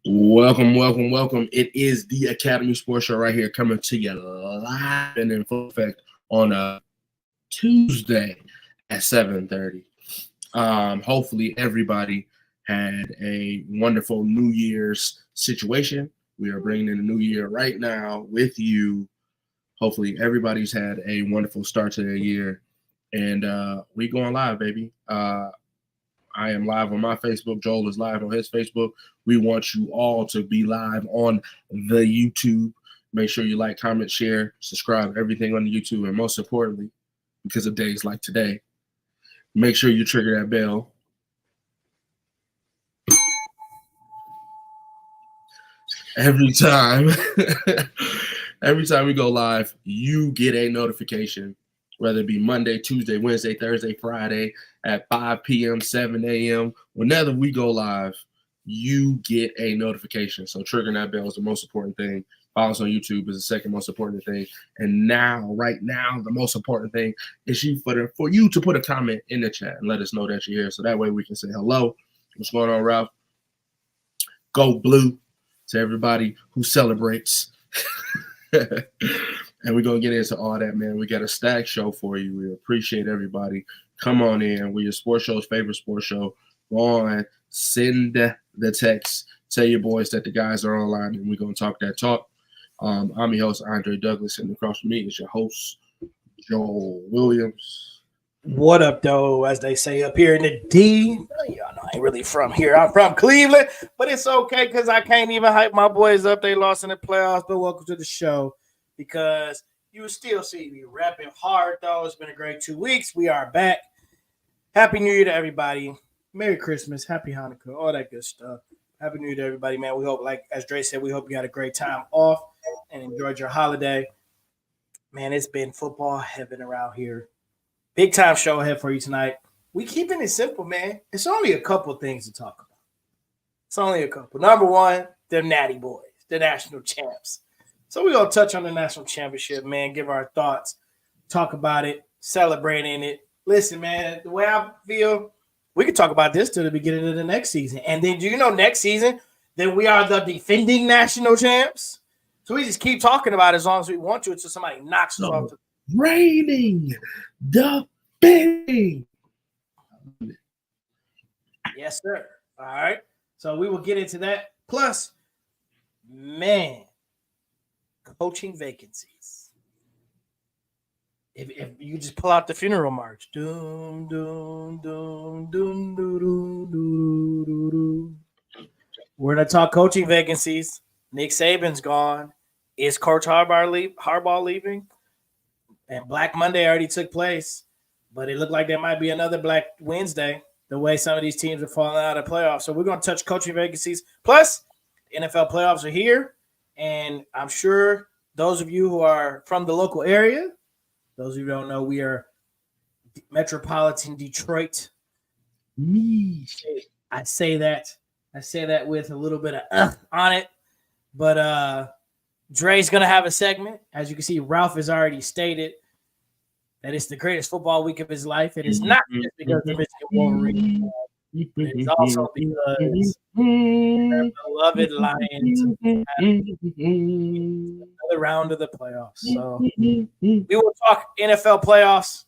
Welcome, welcome, welcome. It is the Academy Sports Show right here coming to you live and in full effect on a Tuesday at 7:30. Hopefully everybody had a wonderful New Year's situation. We are bringing in a new year right now with you. Hopefully everybody's had a wonderful start to their year. And we going live, baby. I am live on my Facebook. Joel is live on his Facebook. We want you all to be live on the YouTube. Make sure you like, comment, share, subscribe, everything on the YouTube. And most importantly, because of days like today, make sure you trigger that bell. Every time, every time we go live, you get a notification, whether it be Monday, Tuesday, Wednesday, Thursday, Friday, at 5 p.m., 7 a.m. Whenever we go live, you get a notification. So triggering that bell is the most important thing. Follow us on YouTube is the second most important thing. And now, right now, the most important thing is for you to put a comment in the chat and let us know that you're here. So that way we can say hello. What's going on, Ralph? Go blue to everybody who celebrates. And we're going to get into all that, man. We got a stack show for you. We appreciate everybody. Come on in. We're your sports show's favorite sports show. Go on, send the text. Tell your boys that the guys are online, and we're going to talk that talk. I'm your host, Andre Douglas, and across from me is your host, Joel Williams. What up, though? As they say up here in the D. Y'all know I ain't really from here. I'm from Cleveland, but it's okay because I can't even hype my boys up. They lost in the playoffs, but welcome to the show because you still see me rapping hard, though. It's been a great 2 weeks. We are back. Happy New Year to everybody. Merry Christmas. Happy Hanukkah. All that good stuff. Happy New Year to everybody, man. We hope, like as Dre said, we hope you had a great time off and enjoyed your holiday. Man, it's been football heaven around here. Big time show ahead for you tonight. We keeping it simple, man. It's only a couple things to talk about. It's only a couple. Number one, the Natty Boys, the national champs. So we're going to touch on the national championship, man, give our thoughts, talk about it, celebrating it. Listen, man, the way I feel, we could talk about this till the beginning of the next season. And then, do you know next season, then we are the defending national champs? So we just keep talking about it as long as we want to until somebody knocks us off. Reigning, defending. Yes, sir. All right. So we will get into that. Plus, man, coaching vacancies. If you just pull out the funeral march. Doom, doom, doom, doom, doo, doo, doo, doo, doo. We're going to talk coaching vacancies. Nick Saban's gone. Is Coach Harbaugh leaving? And Black Monday already took place, but it looked like there might be another Black Wednesday, the way some of these teams are falling out of playoffs. So we're going to touch coaching vacancies. Plus, the NFL playoffs are here, and I'm sure those of you who are from the local area, those of you who don't know, we are metropolitan Detroit. I say that with a little bit of on it, but Dre's going to have a segment. As you can see, Ralph has already stated that it's the greatest football week of his life. It is not just because of Michigan Wolverine. It's also because the beloved Lions have another round of the playoffs. So we will talk NFL playoffs.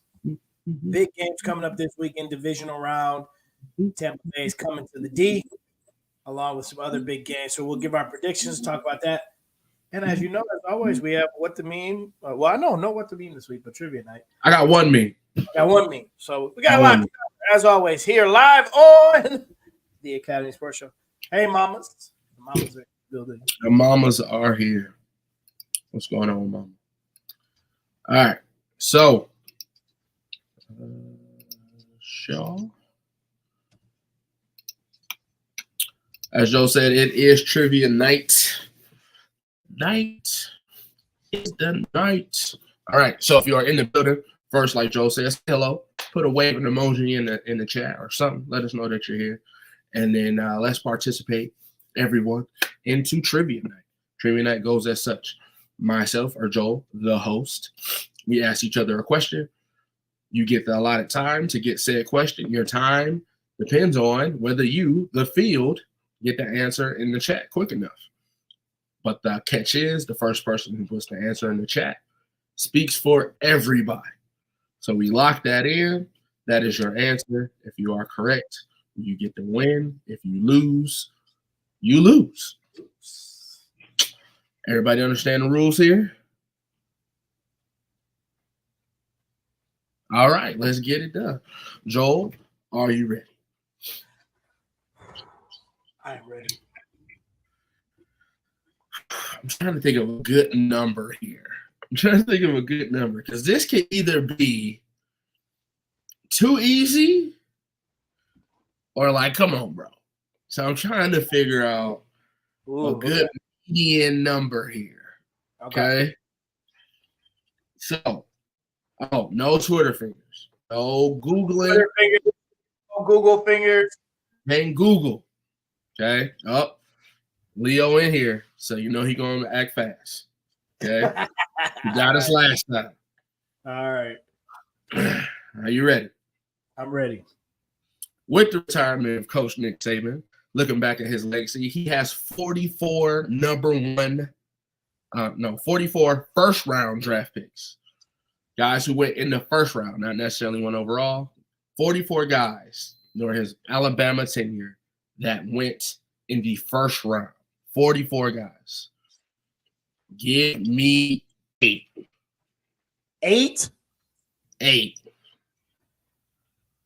Big games coming up this weekend, divisional round. Tampa Bay is coming to the D, along with some other big games. So we'll give our predictions, talk about that. And as you know, as always, we have what to meme. Well, I don't know what to meme this week, but trivia night. I got one meme. So we got a lot. As always, here live on the Academy Sports Show. Hey, mamas. The mamas are building. The mamas are here. What's going on, mama? All right. So, show. As Joe said, it is trivia night. Night is the night. All right. So if you are in the building, first, like Joe says, hello. Put a waving emoji in the chat or something. Let us know that you're here. And then let's participate, everyone, into trivia night. Trivia night goes as such. Myself or Joel, the host, we ask each other a question. You get the allotted time to get said question. Your time depends on whether you, the field, get the answer in the chat quick enough. But the catch is the first person who puts the answer in the chat speaks for everybody. So we lock that in. That is your answer. If you are correct, you get the win. If you lose, you lose. Everybody understand the rules here? All right, let's get it done. Joel, are you ready? I am ready. I'm trying to think of a good number here. Because this can either be too easy or like, come on, bro. So I'm trying to figure out a good median number here. Okay. So, no Twitter fingers. No Googling. Twitter fingers. No Google fingers. Ain't Google. Okay. Oh, Leo in here. So you know he gonna act fast. Okay. You got us last time. All right. Are you ready? I'm ready. With the retirement of Coach Nick Saban, looking back at his legacy, he has 44 44 first-round draft picks. Guys who went in the first round, not necessarily one overall. 44 guys during his Alabama tenure that went in the first round. 44 guys. Give me 8. 8? 8.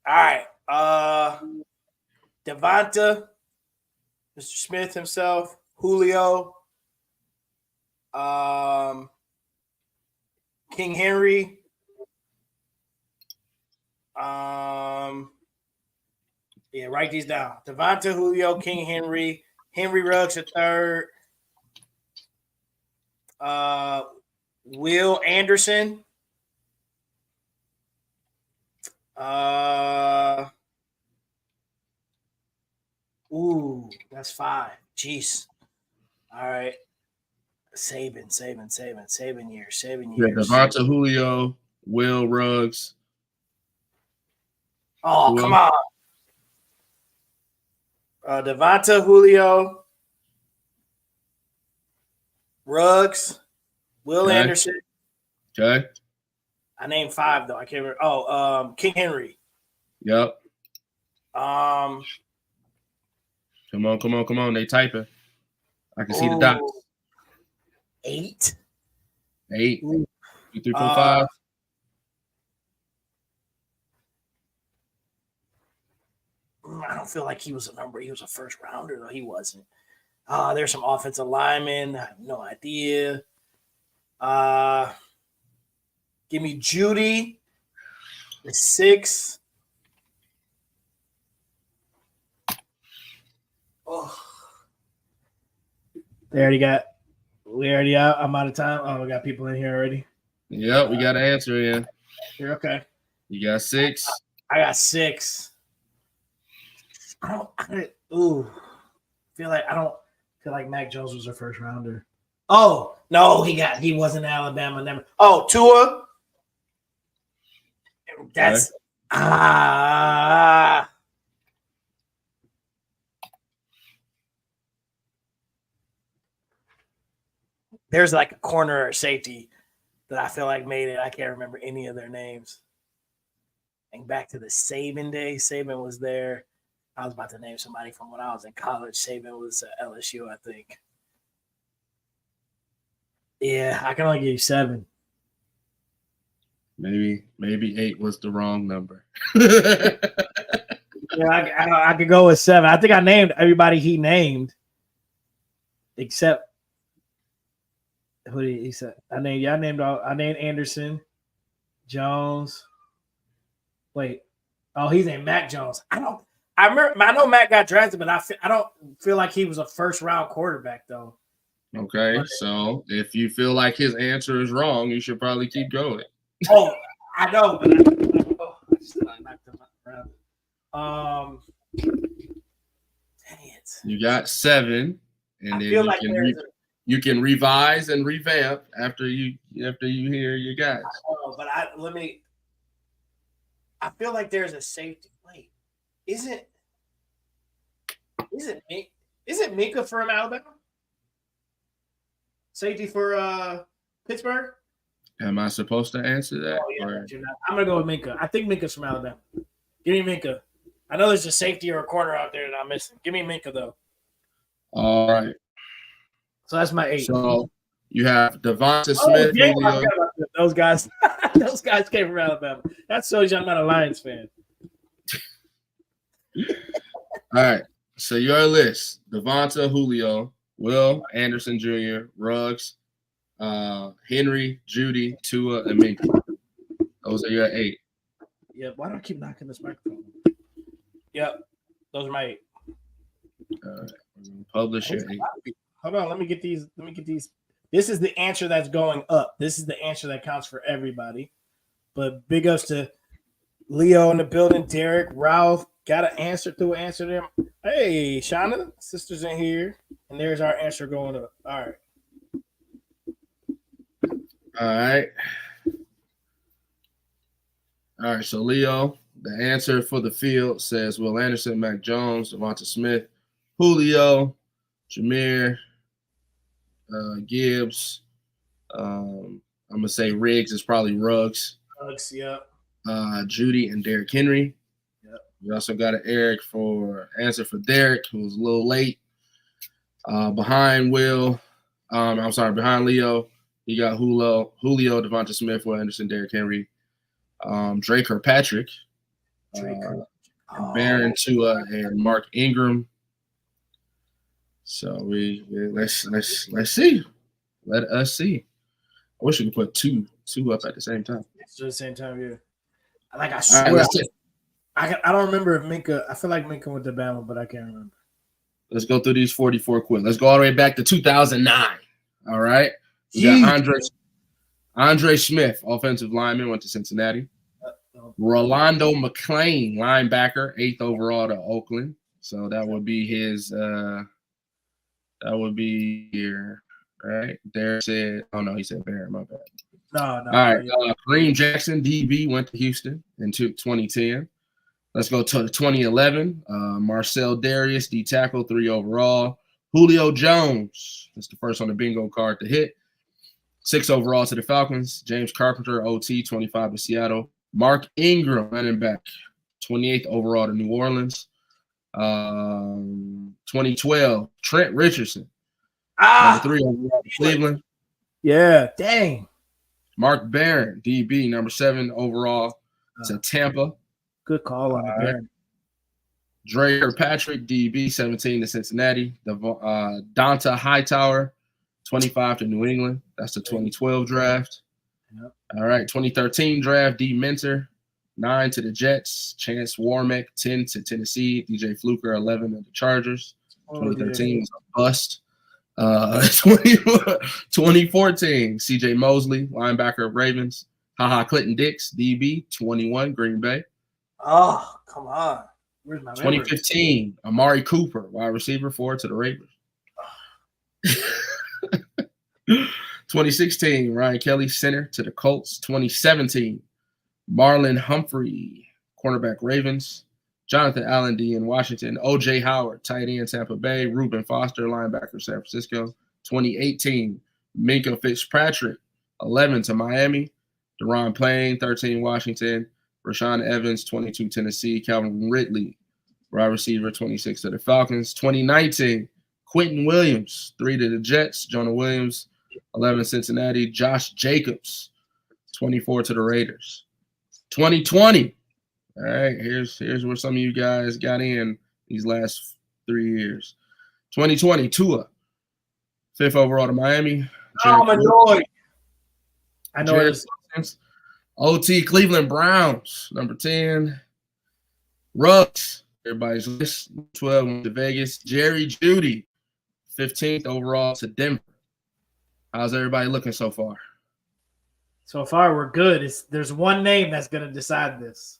All right. Devonta, Mr. Smith himself, Julio, King Henry, write these down. Devonta, Julio, King Henry, Henry Ruggs III, Will Anderson, that's 5. Jeez. All right. Saban years. Yeah, Devonta, Julio, Will Ruggs. Oh, come on. Devonta, Julio, Ruggs, Will Anderson. Okay. I named 5 though. I can't remember. Oh, King Henry. Yep. Come on. They typing. I can see the dots. 8. 8. 2, 3, 4, 5. I don't feel like he was a number. He was a first rounder, though. He wasn't. There's some offensive linemen. I have no idea. Give me Judy, the 6. Oh. We already out. I'm out of time. Oh, we got people in here already. Yep, we got an answer in. You're okay. You got 6. I got 6. I don't feel like Mac Jones was a first rounder. Oh, no, he wasn't Alabama. Never. Oh, Tua. That's there's like a corner or safety that I feel like made it. I can't remember any of their names. And back to the Saban day, Saban was there. I was about to name somebody from when I was in college. Saban was at LSU, I think. Yeah, I can only give you 7. Maybe 8 was the wrong number. Yeah, I could go with 7. I think I named everybody he named, except who did he say? I named Anderson, Jones. Wait, he's named Mac Jones. I know Mac got drafted, but I don't feel like he was a first round quarterback though. Okay, so if you feel like his answer is wrong, you should probably keep going. Oh, I know, but dang it. You got 7, and I then feel like you can revise and revamp after you hear your guys. But I feel like there's a safety. Wait, isn't Isn't Minka from Alabama? Safety for Pittsburgh? Am I supposed to answer that? Oh, yeah, I'm going to go with Minka. I think Minka's from Alabama. Give me Minka. I know there's a safety or a corner out there that I'm missing. Give me Minka, though. All right. So that's my 8. So you have Devonta Smith. Yeah, those guys those guys came from Alabama. That shows you I'm not a Lions fan. All right. So your list: Devonta, Julio, Will Anderson Jr., Ruggs, Henry, Judy, Tua, and Minka. Those are your 8. Yeah, why do I keep knocking this microphone? Yep, those are my 8. Publish your 8. Hold on, let me get these. This is the answer that's going up. This is the answer that counts for everybody. But big ups to Leo in the building, Derek, Ralph. Got an answer to answer them. Hey, Shauna, sister's in here. And there's our answer going up. All right. All right, so Leo, the answer for the field says Will Anderson, Mac Jones, Devonta Smith, Julio, Jameer, Gibbs. I'm going to say Riggs is probably Ruggs. Ruggs, yep. Judy and Derrick Henry. Yep. We also got an Eric for answer for Derek, who was a little late. Behind Leo, you got Julio, Devonta Smith, Will Anderson, Derrick Henry, Drake Kirkpatrick, Baron Tua, and Mark Ingram. So let's see. Let us see. I wish we could put two up at the same time. It's at the same time, yeah. Like I swear, I don't remember if Minka. I feel like Minka went to Bama, but I can't remember. Let's go through these 44 quick. Let's go all the way back to 2009. All right. We got Andre Smith, offensive lineman, went to Cincinnati. Rolando McClain, linebacker, 8th overall to Oakland. So that would be his. That would be here, right? There said, oh no, he said Bear. My bad. No. All right. Kareem Jackson, DB, went to Houston in 2010. Let's go to 2011. Marcel Darius, D tackle, 3 overall. Julio Jones, that's the first on the bingo card to hit. 6 overall to the Falcons. James Carpenter, OT, 25 to Seattle. Mark Ingram, running back, 28th overall to New Orleans. 2012, Trent Richardson, number 3 overall to Cleveland. Yeah, dang. Mark Barron, DB, number 7 overall to Tampa. Good call on the Barron. Drake Kirkpatrick, DB, 17 to Cincinnati. Donta Hightower, 25 to New England. That's the 2012 draft. Yep. All right, 2013 draft, D Mentor, 9 to the Jets. Chance Warmack, 10 to Tennessee. DJ Fluker, 11 to the Chargers. 2013 was a bust. 2014, CJ Mosley, linebacker of Ravens. Clinton Dix, DB, 21, Green Bay. Oh, come on. Where's my 2015, Amari Cooper, wide receiver, 4 to the Ravens. 2016, Ryan Kelly, center to the Colts. 2017, Marlon Humphrey, cornerback, Ravens. Jonathan Allen, D in Washington. O.J. Howard, tight end, Tampa Bay. Reuben Foster, linebacker, San Francisco. 2018, Minka Fitzpatrick, 11 to Miami. Deron Payne, 13, Washington. Rashaan Evans, 22, Tennessee. Calvin Ridley, wide receiver, 26 to the Falcons. 2019, Quentin Williams, 3 to the Jets. Jonah Williams, 11, Cincinnati. Josh Jacobs, 24 to the Raiders. 2020. All right, here's where some of you guys got in these last 3 years. 2020, Tua, 5th overall to Miami. Oh, my Lord. I know it is. OT, Cleveland Browns, number 10. Ruggs, everybody's list, 12, went to Vegas. Jerry Jeudy, 15th overall to Denver. How's everybody looking so far? So far, we're good. There's one name that's going to decide this.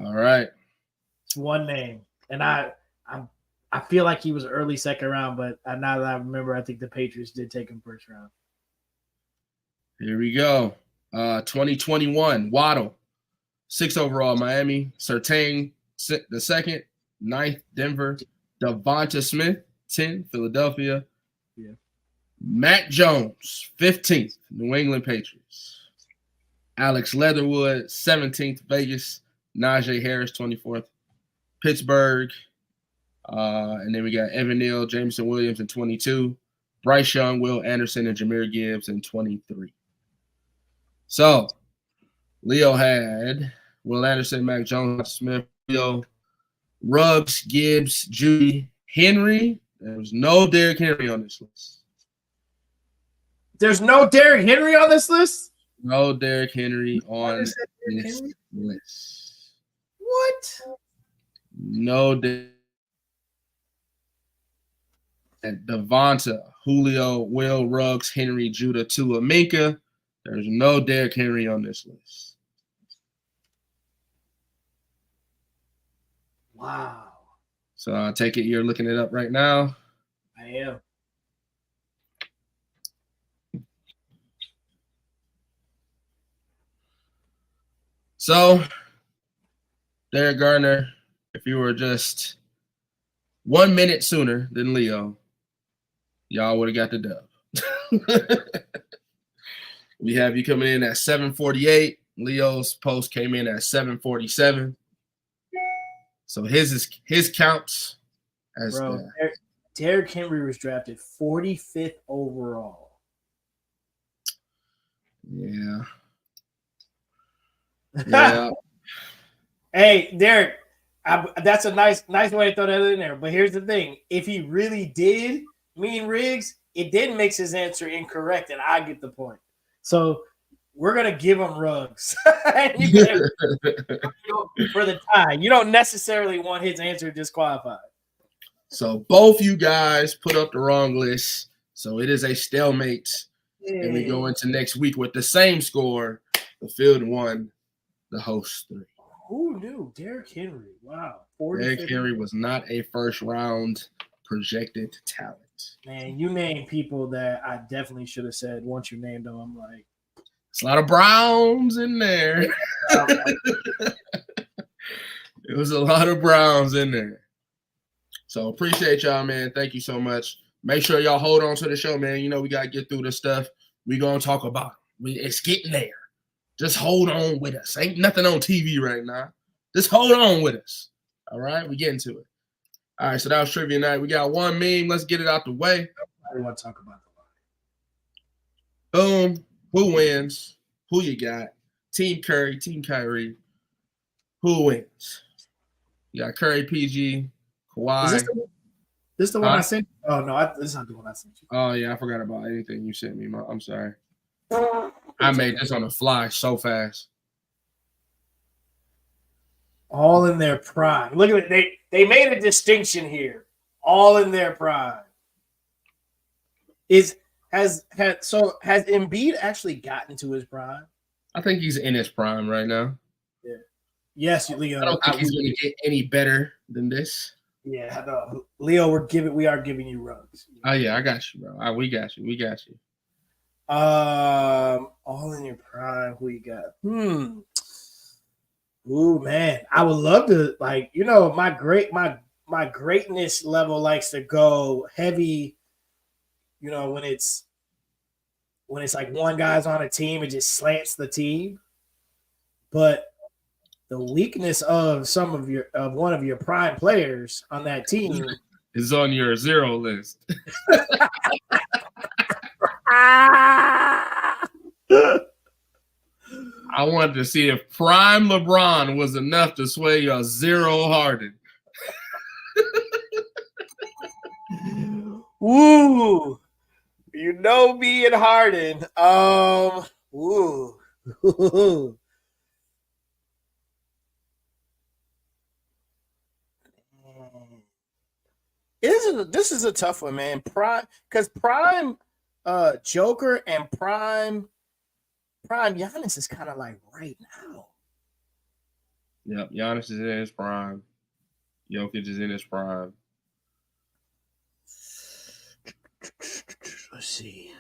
All right. It's one name. And I feel like he was early second round, but now that I remember, I think the Patriots did take him first round. Here we go. 2021, Waddle, 6th overall, Miami. Surtain, the 2nd, 9th, Denver. Devonta Smith, 10, Philadelphia. Yeah. Mac Jones, 15th, New England Patriots. Alex Leatherwood, 17th, Vegas. Najee Harris, 24th, Pittsburgh. And then we got Evan Neal, Jameson Williams in 22. Bryce Young, Will Anderson, and Jahmyr Gibbs in 23. So, Leo had Will Anderson, Mac Jones, Smith, Leo, Ruggs, Gibbs, Judy, Henry. There was no Derrick Henry on this list. There's no Derrick Henry on this list? No Derrick Henry on this list. What? No Devonta, Julio, Will, Ruggs, Henry, Judah, Tua, Minka. There's no Derrick Henry on this list. Wow. So I take it you're looking it up right now. I am. So, Derek Gardner, if you were just 1 minute sooner than Leo, y'all would have got the dub. We have you coming in at 7:48. Leo's post came in at 7:47. So his counts as Derrick Henry was drafted 45th overall. Yeah. Yeah. Hey, Derek, that's a nice way to throw that in there. But here's the thing: if he really did mean Riggs, it did makes his answer incorrect, and I get the point. So we're gonna give him Ruggs for the tie. You don't necessarily want his answer disqualified. So both you guys put up the wrong list. So it is a stalemate. And we go into next week with the same score. The field won, the host 3. Who knew? Derrick Henry. Wow. Derrick Henry was not a first round projected talent. Man, you named people that I definitely should have said once you named them. I'm like, it's a lot of Browns in there. It was a lot of Browns in there. So appreciate y'all, man. Thank you so much. Make sure y'all hold on to the show, man. You know we got to get through this stuff. We're going to talk about it. It's getting there. Just hold on with us. Ain't nothing on TV right now. Just hold on with us. All right? We getting to it. All right, so that was Trivia Night. We got one meme. Let's get it out the way. I want to talk about the line. Boom. Who wins? Who you got? Team Curry, Team Kyrie. Who wins? You got Curry, PG, Kawhi. Is this the one I sent? Oh, no, this is not the one I sent you. Oh, yeah, I forgot about anything you sent me. I'm sorry. I made this on the fly so fast. All in their prime. Look at it. They made a distinction here. All in their prime. Has Embiid actually gotten to his prime? I think he's in his prime right now. Yeah. Yes, Leo. I don't think he's going to get any better than this. Yeah, I know. Leo, we are giving you Ruggs. Oh yeah, I got you, bro. We got you. All in your prime. Who you got? Ooh, man, I would love to. Like, you know, my greatness level likes to go heavy. You know, when it's like one guy's on a team, it just slants the team. But the weakness of one of your prime players on that team is on your 0 list. I wanted to see if prime LeBron was enough to sway your 0 Harden. Woo! You know me and Harden. Woo. This is a tough one, man. Prime Joker and prime Giannis is kind of like right now. Yep, Giannis is in his prime. Jokic is in his prime. Let's see.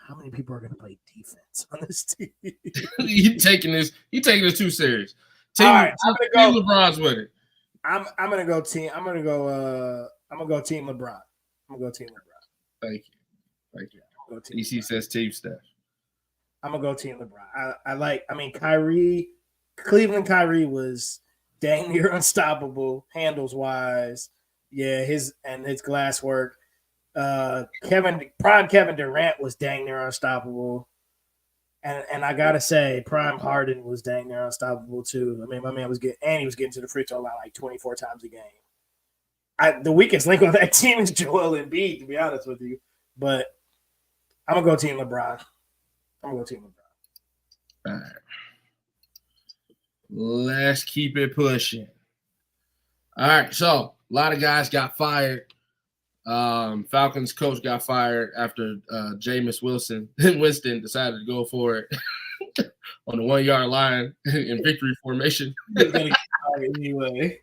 How many people are going to play defense on this team? You taking this too serious. All right, Team LeBron's with it. I'm gonna go team. I'm gonna go Team LeBron. I'm gonna go Team LeBron. Thank you. Go Team DC LeBron. says Team Steph. I'm gonna go Team LeBron. I mean, Kyrie, Cleveland Kyrie was dang near unstoppable handles wise. Yeah, his glass work. Prime Kevin Durant was dang near unstoppable. And I gotta say, Prime Harden was dang near unstoppable too. I mean, my man was getting to the free throw line like 24 times a game. The weakest link on that team is Joel Embiid, to be honest with you. But I'm gonna go Team LeBron. All right. Let's keep it pushing. All right, so a lot of guys got fired. Falcons coach got fired after Jameis Winston decided to go for it on the 1 yard line in victory formation. Anyway.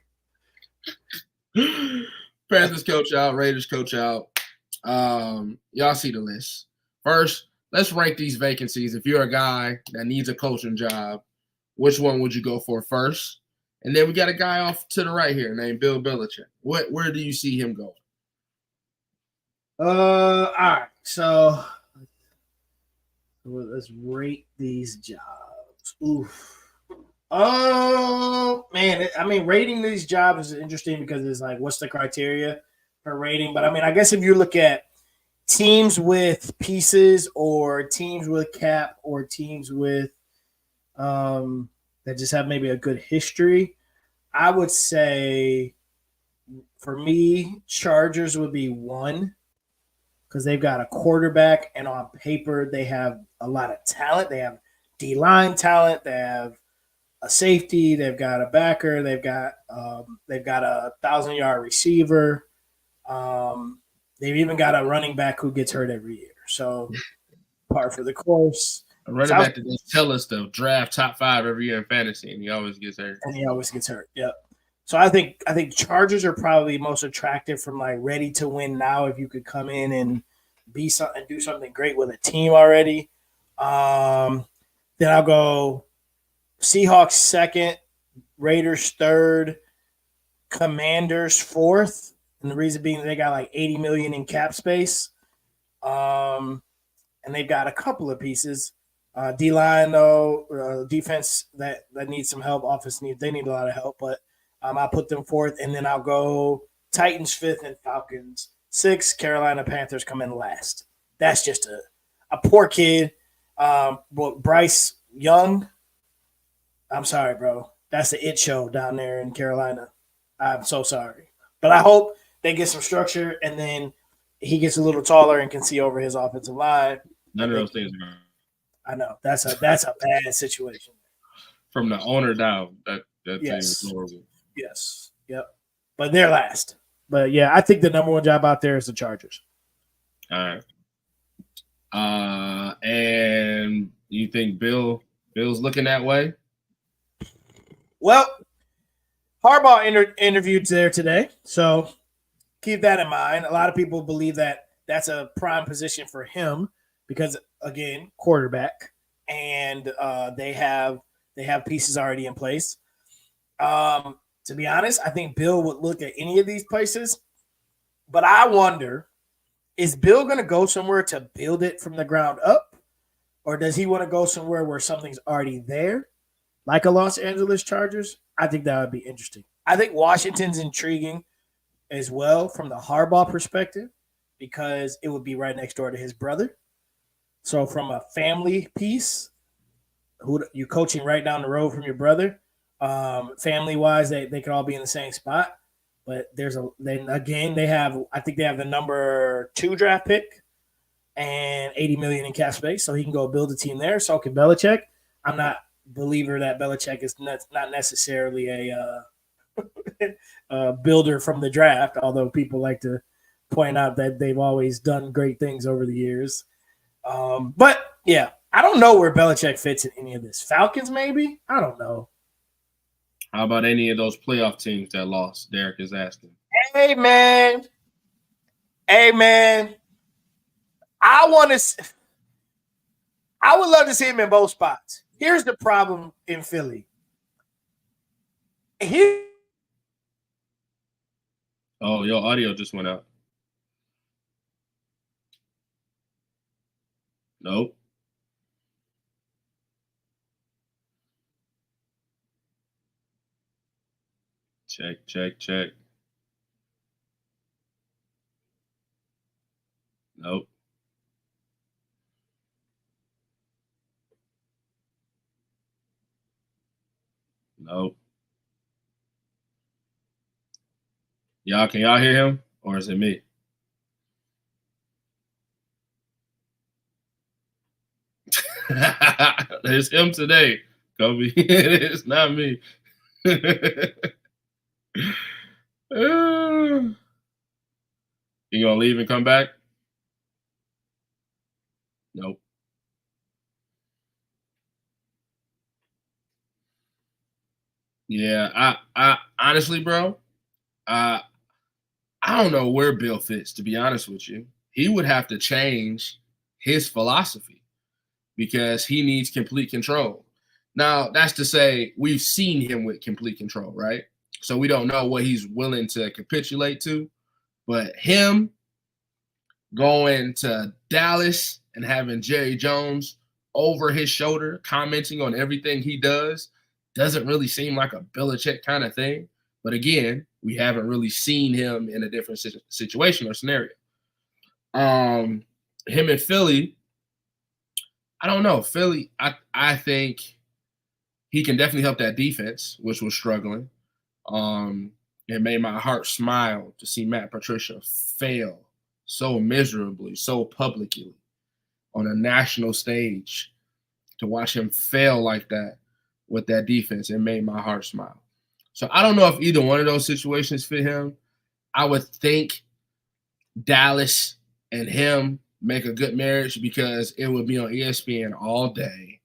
Panthers coach out, Raiders coach out. Y'all see the list. First, let's rank these vacancies. If you're a guy that needs a coaching job, which one would you go for first? And then we got a guy off to the right here named Bill Belichick. Where do you see him go? All right. So let's rate these jobs. Oof. Oh man, I mean, rating these jobs is interesting because it's like, what's the criteria for rating? But I mean, I guess if you look at teams with pieces or teams with cap or teams with that just have maybe a good history, I would say for me, Chargers would be 1 because they've got a quarterback and on paper they have a lot of talent. They have D-line talent. They have a safety. They've got a backer. They've got a 1,000-yard receiver. They've even got a running back who gets hurt every year. So par for the course. A running back that just tell us to draft top 5 every year in fantasy, and he always gets hurt. Yep. So I think Chargers are probably most attractive from like ready to win now. If you could come in and do something great with a team already, then I'll go Seahawks 2nd, Raiders 3rd, Commanders 4th, and the reason being they got like $80 million in cap space, and they've got a couple of pieces. D-line though, defense that needs some help. Offense need a lot of help, but I'll put them 4th, and then I'll go Titans 5th and Falcons 6th. Carolina Panthers come in last. That's just a poor kid. But Bryce Young, I'm sorry, bro. That's the it show down there in Carolina. I'm so sorry, but I hope they get some structure, and then he gets a little taller and can see over his offensive line. None of those things are going. I know that's a bad situation. From the owner down, that yes. thing is horrible. Yes. Yep. But they're last. But yeah, I think the number one job out there is the Chargers. All right. And you think Bill's looking that way? Well, Harbaugh interviewed there today, so keep that in mind. A lot of people believe that that's a prime position for him because, again, quarterback, and they have pieces already in place. To be honest, I think Bill would look at any of these places, but I wonder, is Bill going to go somewhere to build it from the ground up, or does he want to go somewhere where something's already there, like a Los Angeles Chargers? I think that would be interesting. I think Washington's intriguing as well from the Harbaugh perspective because it would be right next door to his brother. So from a family piece, who you coaching right down the road from your brother, family wise, they could all be in the same spot. But they have the number 2 draft pick and $80 million in cap space, so he can go build a team there. So can Belichick. I'm not a believer that Belichick is not necessarily a builder from the draft, although people like to point out that they've always done great things over the years. But yeah, I don't know where Belichick fits in any of this. Falcons, maybe? I don't know. How about any of those playoff teams that lost? Derek is asking. Hey, man. I would love to see him in both spots. Here's the problem in Philly. Oh, your audio just went out. Nope. Check, check, check. Nope. Nope. Can y'all hear him? Or is it me? It's him today, Kobe. It's not me. You gonna leave and come back? Nope. Yeah, I honestly, bro, uh, I don't know where Bill fits, to be honest with you. He would have to change his philosophy because he needs complete control. Now, that's to say, we've seen him with complete control, right? So we don't know what he's willing to capitulate to. But him going to Dallas and having Jerry Jones over his shoulder, commenting on everything he doesn't really seem like a Belichick kind of thing. But again, we haven't really seen him in a different situation or scenario. Him and Philly, I don't know. Philly, I think he can definitely help that defense, which was struggling. It made my heart smile to see Matt Patricia fail so miserably, so publicly on a national stage. To watch him fail like that with that defense, it made my heart smile. So I don't know if either one of those situations fit him. I would think Dallas and him make a good marriage because it would be on ESPN all day,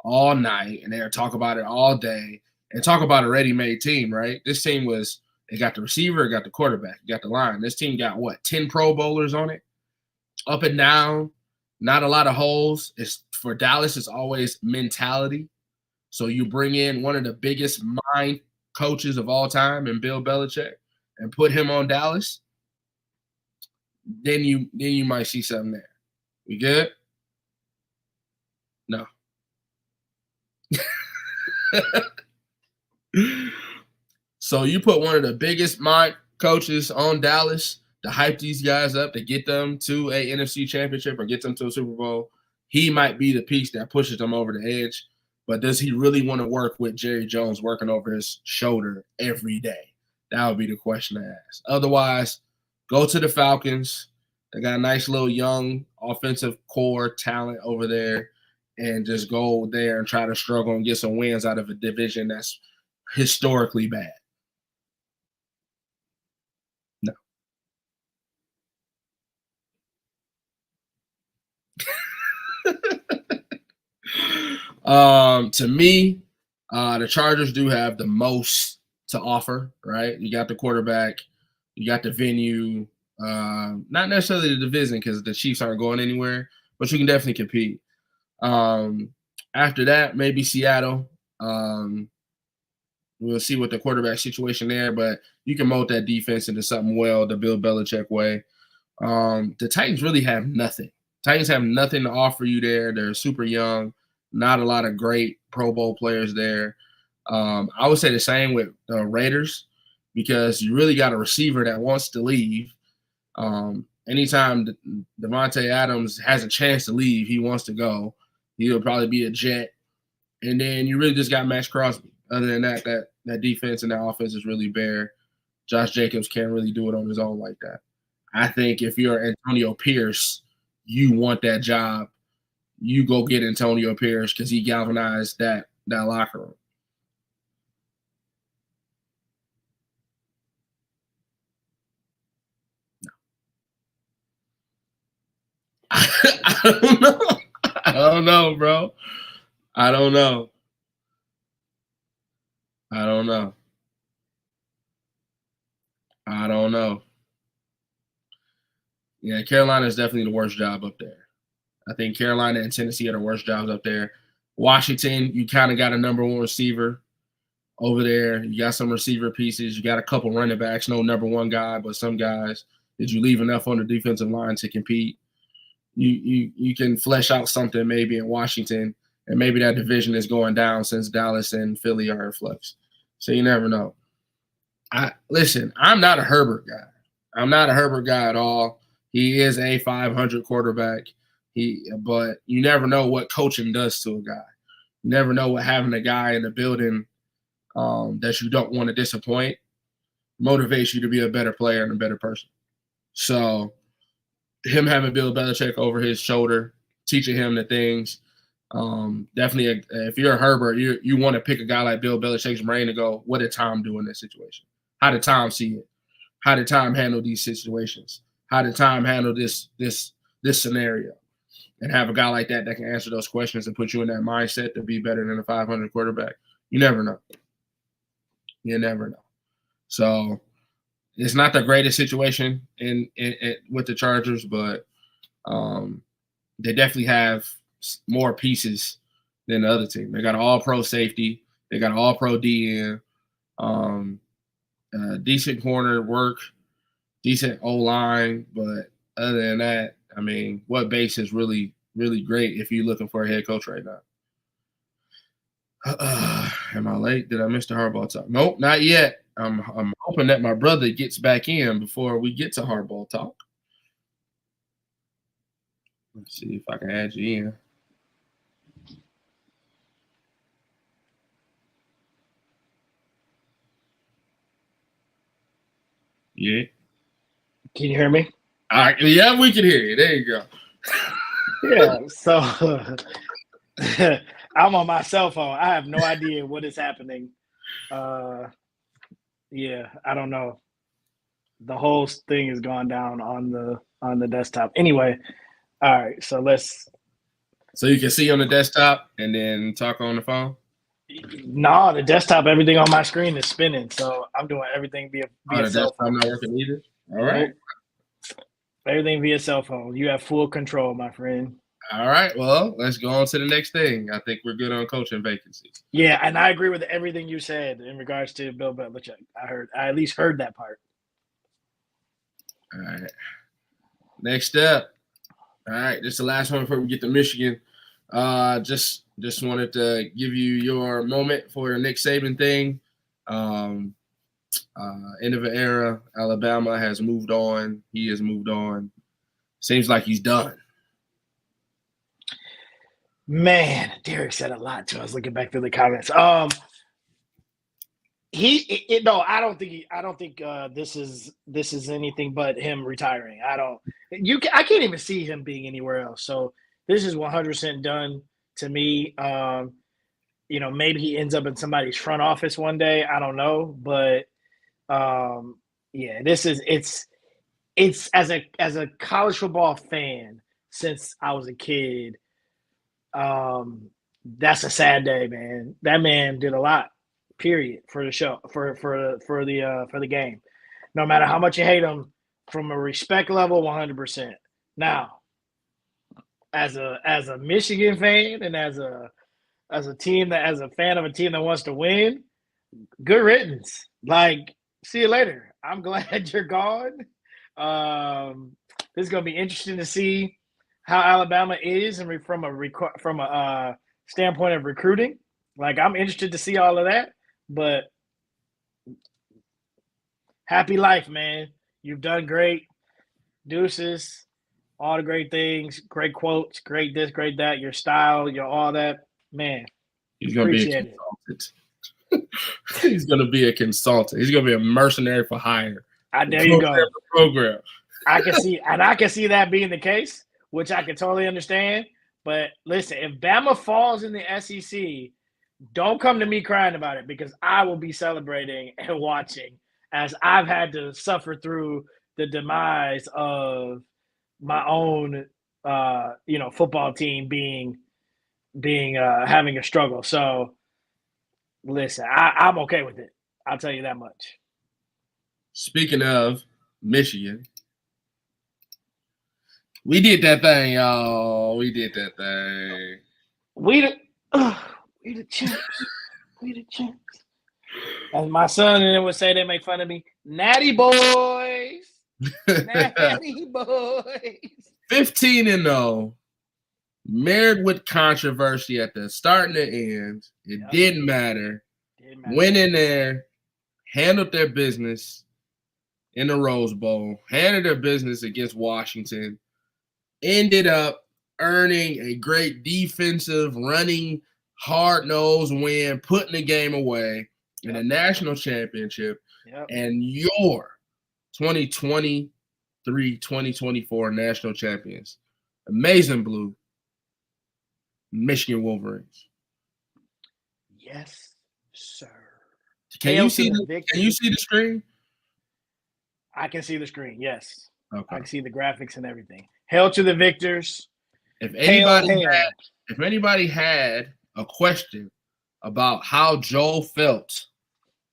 all night, and they'll talk about it all day and talk about a ready-made team, right? This team it got the receiver, it got the quarterback, it got the line. This team got 10 Pro Bowlers on it, up and down, not a lot of holes. It's for Dallas, it's always mentality. So you bring in one of the biggest mind coaches of all time in Bill Belichick and put him on Dallas, then you might see something there. We good? No. So you put one of the biggest mind coaches on Dallas to hype these guys up to get them to a NFC championship or get them to a Super Bowl. He might be the piece that pushes them over the edge. But does he really want to work with Jerry Jones working over his shoulder every day? That would be the question to ask. Otherwise, go to the Falcons. They got a nice little young offensive core talent over there, and just go there and try to struggle and get some wins out of a division that's historically bad. No. To me, the Chargers do have the most to offer, right? You got the quarterback, you got the venue, not necessarily the division because the Chiefs aren't going anywhere, but you can definitely compete. After that, maybe Seattle. We'll see what the quarterback situation there, but you can mold that defense into something well the Bill Belichick way. The Titans really have nothing. Titans have nothing to offer you there. They're super young, not a lot of great Pro Bowl players there. I would say the same with the Raiders because you really got a receiver that wants to leave. Anytime Devontae Adams has a chance to leave, he wants to go. He'll probably be a Jet. And then you really just got Max Crosby. Other than that, that defense and that offense is really bare. Josh Jacobs can't really do it on his own like that. I think if you're Antonio Pierce, you want that job. You go get Antonio Pierce because he galvanized that locker room. No. I don't know. I don't know, bro. I don't know. I don't know. I don't know. Yeah, Carolina is definitely the worst job up there. I think Carolina and Tennessee are the worst jobs up there. Washington, you kind of got a number one receiver over there. You got some receiver pieces. You got a couple running backs. No number one guy, but some guys. Did you leave enough on the defensive line to compete? you can flesh out something maybe in Washington, and maybe that division is going down since Dallas and Philly are in flux. So you never know. Listen, I'm not a Herbert guy. I'm not a Herbert guy at all. He is a 500 quarterback. But you never know what coaching does to a guy. You never know what having a guy in the building that you don't want to disappoint motivates you to be a better player and a better person. So him having Bill Belichick over his shoulder, teaching him the things, definitely if you're a Herbert, you want to pick a guy like Bill Belichick's brain to go, what did Tom do in this situation? How did Tom see it? How did Tom handle these situations? How did Tom handle this scenario? And have a guy like that can answer those questions and put you in that mindset to be better than a 500 quarterback. You never know. You never know. So it's not the greatest situation in with the Chargers, but they definitely have more pieces than the other team. They got an all-pro safety. They got an all-pro DN. Decent corner work, decent O-line, but other than that, I mean, what base is really, really great if you're looking for a head coach right now? Am I late? Did I miss the hardball talk? Nope, not yet. I'm hoping that my brother gets back in before we get to hardball talk. Let's see if I can add you in. Yeah. Can you hear me? Yeah, we can hear you. There you go. Yeah, so I'm on my cell phone. I have no idea what is happening. Yeah, I don't know. The whole thing has gone down on the desktop. Anyway, all right, so let's. So you can see on the desktop and then talk on the phone? No, the desktop, everything on my screen is spinning, so I'm doing everything via cell phone. Not working either? All right. Everything via cell phone. You have full control, my friend. All right. Well, let's go on to the next thing. I think we're good on coaching vacancies. Yeah, and I agree with everything you said in regards to Bill Belichick. I at least heard that part. All right. Next up. All right. This is the last one before we get to Michigan. Just wanted to give you your moment for the Nick Saban thing. End of an era. Alabama has moved on. He has moved on. Seems like he's done. Man, Derek said a lot too. I was looking back through the comments. I don't think this is anything but him retiring. I can't even see him being anywhere else. So this is 100% done to me. Maybe he ends up in somebody's front office one day. I don't know, but it's as a college football fan since I was a kid. That's a sad day, man. That man did a lot. Period for the show for the game. No matter how much you hate him, from a respect level, 100%. Now, as a Michigan fan and as a fan of a team that wants to win, good riddance. Like, see you later. I'm glad you're gone. This is gonna be interesting to see how Alabama is, and from a standpoint of recruiting. Like, I'm interested to see all of that. But happy life, man. You've done great. Deuces, all the great things, great quotes, great this, great that, your style, your all that. Man, he's gonna be a consultant. He's gonna be a consultant. He's gonna be a mercenary for hire. There you go. Program. I can see that being the case, which I can totally understand. But listen, if Bama falls in the SEC, don't come to me crying about it, because I will be celebrating and watching, as I've had to suffer through the demise of my own, football team being having a struggle. So, listen, I'm okay with it. I'll tell you that much. Speaking of Michigan, we did that thing, y'all. We did that thing. We the champs. We the champs. As my son and then would say, they make fun of me. Natty boys. Natty boys. 15-0, married with controversy at the start and the end. It didn't matter. Went in there, handled their business in the Rose Bowl, handled their business against Washington, ended up earning a great defensive, running, hard-nosed win, putting the game away in a national championship, and your 2023-2024 national champions, Amazing Blue, Michigan Wolverines. Yes, sir. Can you see the screen? I can see the screen, yes. Okay. I can see the graphics and everything. Hail to the victors. If anybody had a question about how Joe felt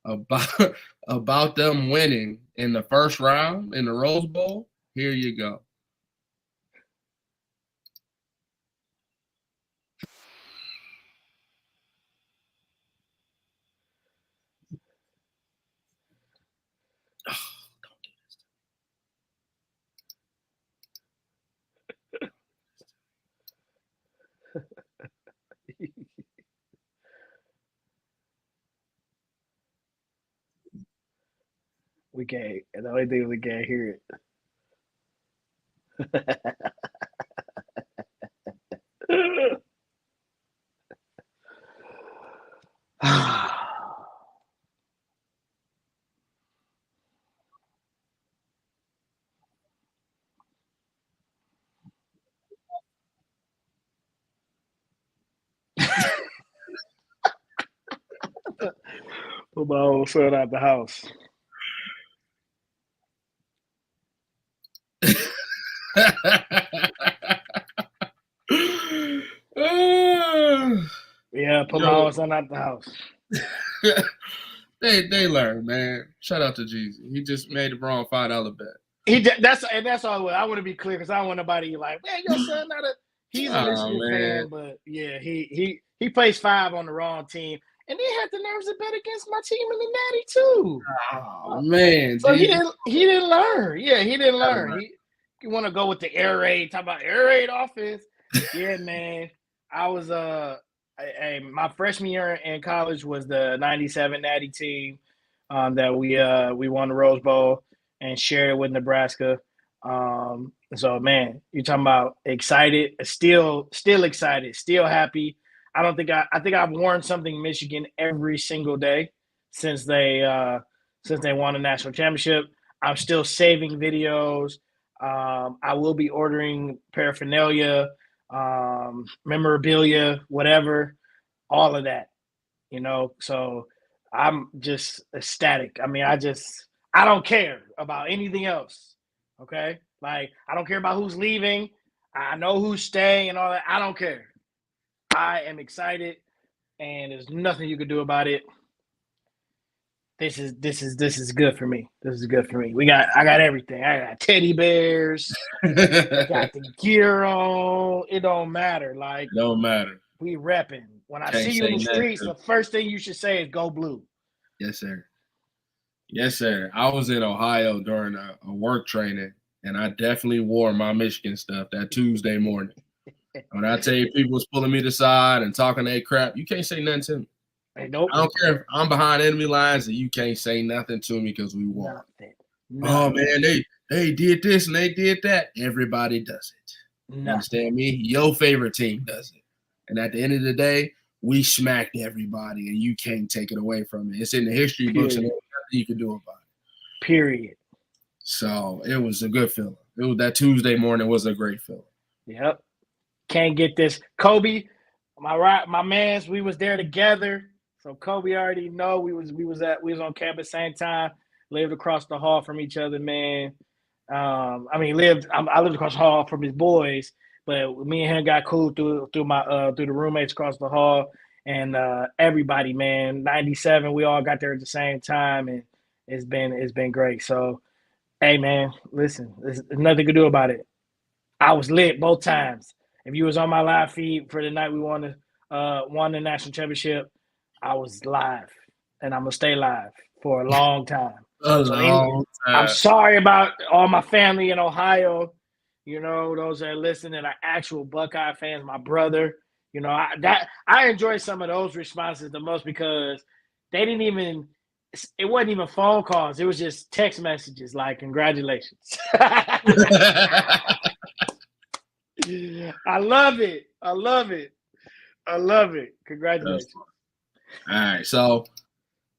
about them winning in the first round in the Rose Bowl, here you go. We can't. The only thing we can't hear it. Put my old son out the house. Yeah, put my old son out the house. They learn, man. Shout out to Jeezy. He just made the wrong $5 bet. That's all. I want to be clear because I don't want nobody like, man, your son not a. He's a Michigan fan, but yeah, he plays 5 on the wrong team, and they had the nerves to bet against my team in the Natty too. Oh man! So he didn't learn. Yeah, he didn't learn. He want to go with the air raid. Talk about air raid offense. Yeah, man. I was my freshman year in college was the '97 Natty team that we won the Rose Bowl and shared it with Nebraska. So man, you're talking about excited, still excited, still happy. I think I've worn something Michigan every single day since they won a national championship. I'm still saving videos. I will be ordering paraphernalia, memorabilia, whatever, all of that, so I'm just ecstatic. I mean, I don't care about anything else. Okay. Like, I don't care about who's leaving. I know who's staying and all that. I don't care. I am excited and there's nothing you can do about it. This is good for me. This is good for me. I got everything. I got teddy bears. I got the gear on. It don't matter. Like, don't matter. We repping. When I see you in the streets, the first thing you should say is "Go Blue." Yes, sir. Yes, sir. I was in Ohio during a work training, and I definitely wore my Michigan stuff that Tuesday morning. When I tell you people was pulling me to the side and talking that crap, you can't say nothing to me. Hey, nope. I don't care if I'm behind enemy lines and you can't say nothing to me because we won. Oh, man, they did this and they did that. Everybody does it. You understand me? Your favorite team does it. And at the end of the day, we smacked everybody, and you can't take it away from it. It's in the history books, and there's nothing you can do about it. Period. So it was a good feeling. That Tuesday morning was a great feeling. Yep. Can't get this. Kobe, my mans, we was there together. So Kobe already know we was on campus same time, lived across the hall from each other, man. I lived across the hall from his boys. But me and him got cool through the roommates across the hall, and everybody, man. '97, we all got there at the same time, and it's been great. So, hey, man, listen, there's nothing to do about it. I was lit both times. If you was on my live feed for the night we won the national championship, I was live, and I'm gonna stay live for a long time. Long time. I'm sorry about all my family in Ohio. those that listen that are actual Buckeye fans, my brother. I enjoy some of those responses the most because they didn't even. It wasn't even phone calls. It was just text messages like "Congratulations." I love it. I love it. I love it. Congratulations. All right, so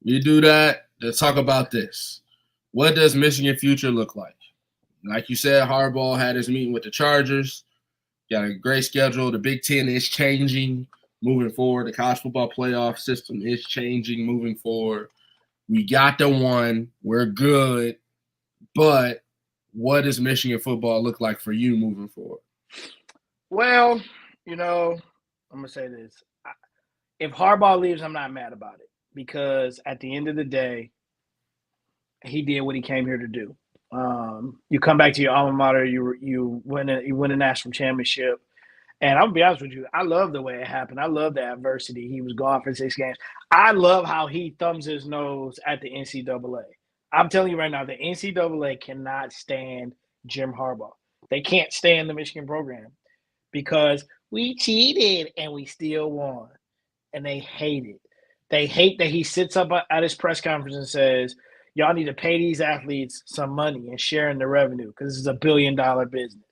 we do that. Let's talk about this. What does Michigan future look like? Like you said, Harbaugh had his meeting with the Chargers. Got a great schedule. The Big Ten is changing moving forward. The college football playoff system is changing moving forward. We got the one. We're good. But what does Michigan football look like for you moving forward? Well, I'm going to say this. If Harbaugh leaves, I'm not mad about it because at the end of the day, he did what he came here to do. You come back to your alma mater, you win a national championship. And I'm going to be honest with you, I love the way it happened. I love the adversity. He was gone for 6 games. I love how he thumbs his nose at the NCAA. I'm telling you right now, the NCAA cannot stand Jim Harbaugh. They can't stand the Michigan program because we cheated and we still won. And they hate it. They hate that he sits up at his press conference and says, y'all need to pay these athletes some money and share in the revenue because this is $1 billion business.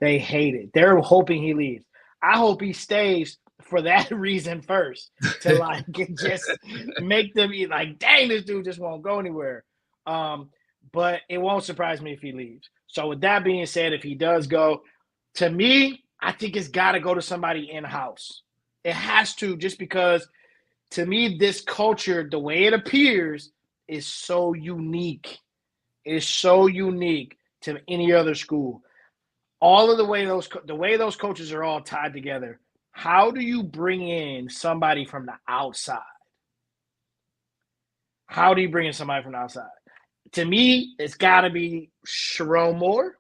They hate it. They're hoping he leaves. I hope he stays for that reason first to just make them be like, dang, this dude just won't go anywhere. But it won't surprise me if he leaves. So with that being said, if he does go, to me, I think it's got to go to somebody in-house. It has to, just because to me, this culture, the way it appears, is so unique. It is so unique to any other school. All of the way those coaches are all tied together. How do you bring in somebody from the outside? How do you bring in somebody from the outside? To me, it's got to be Sharon Moore.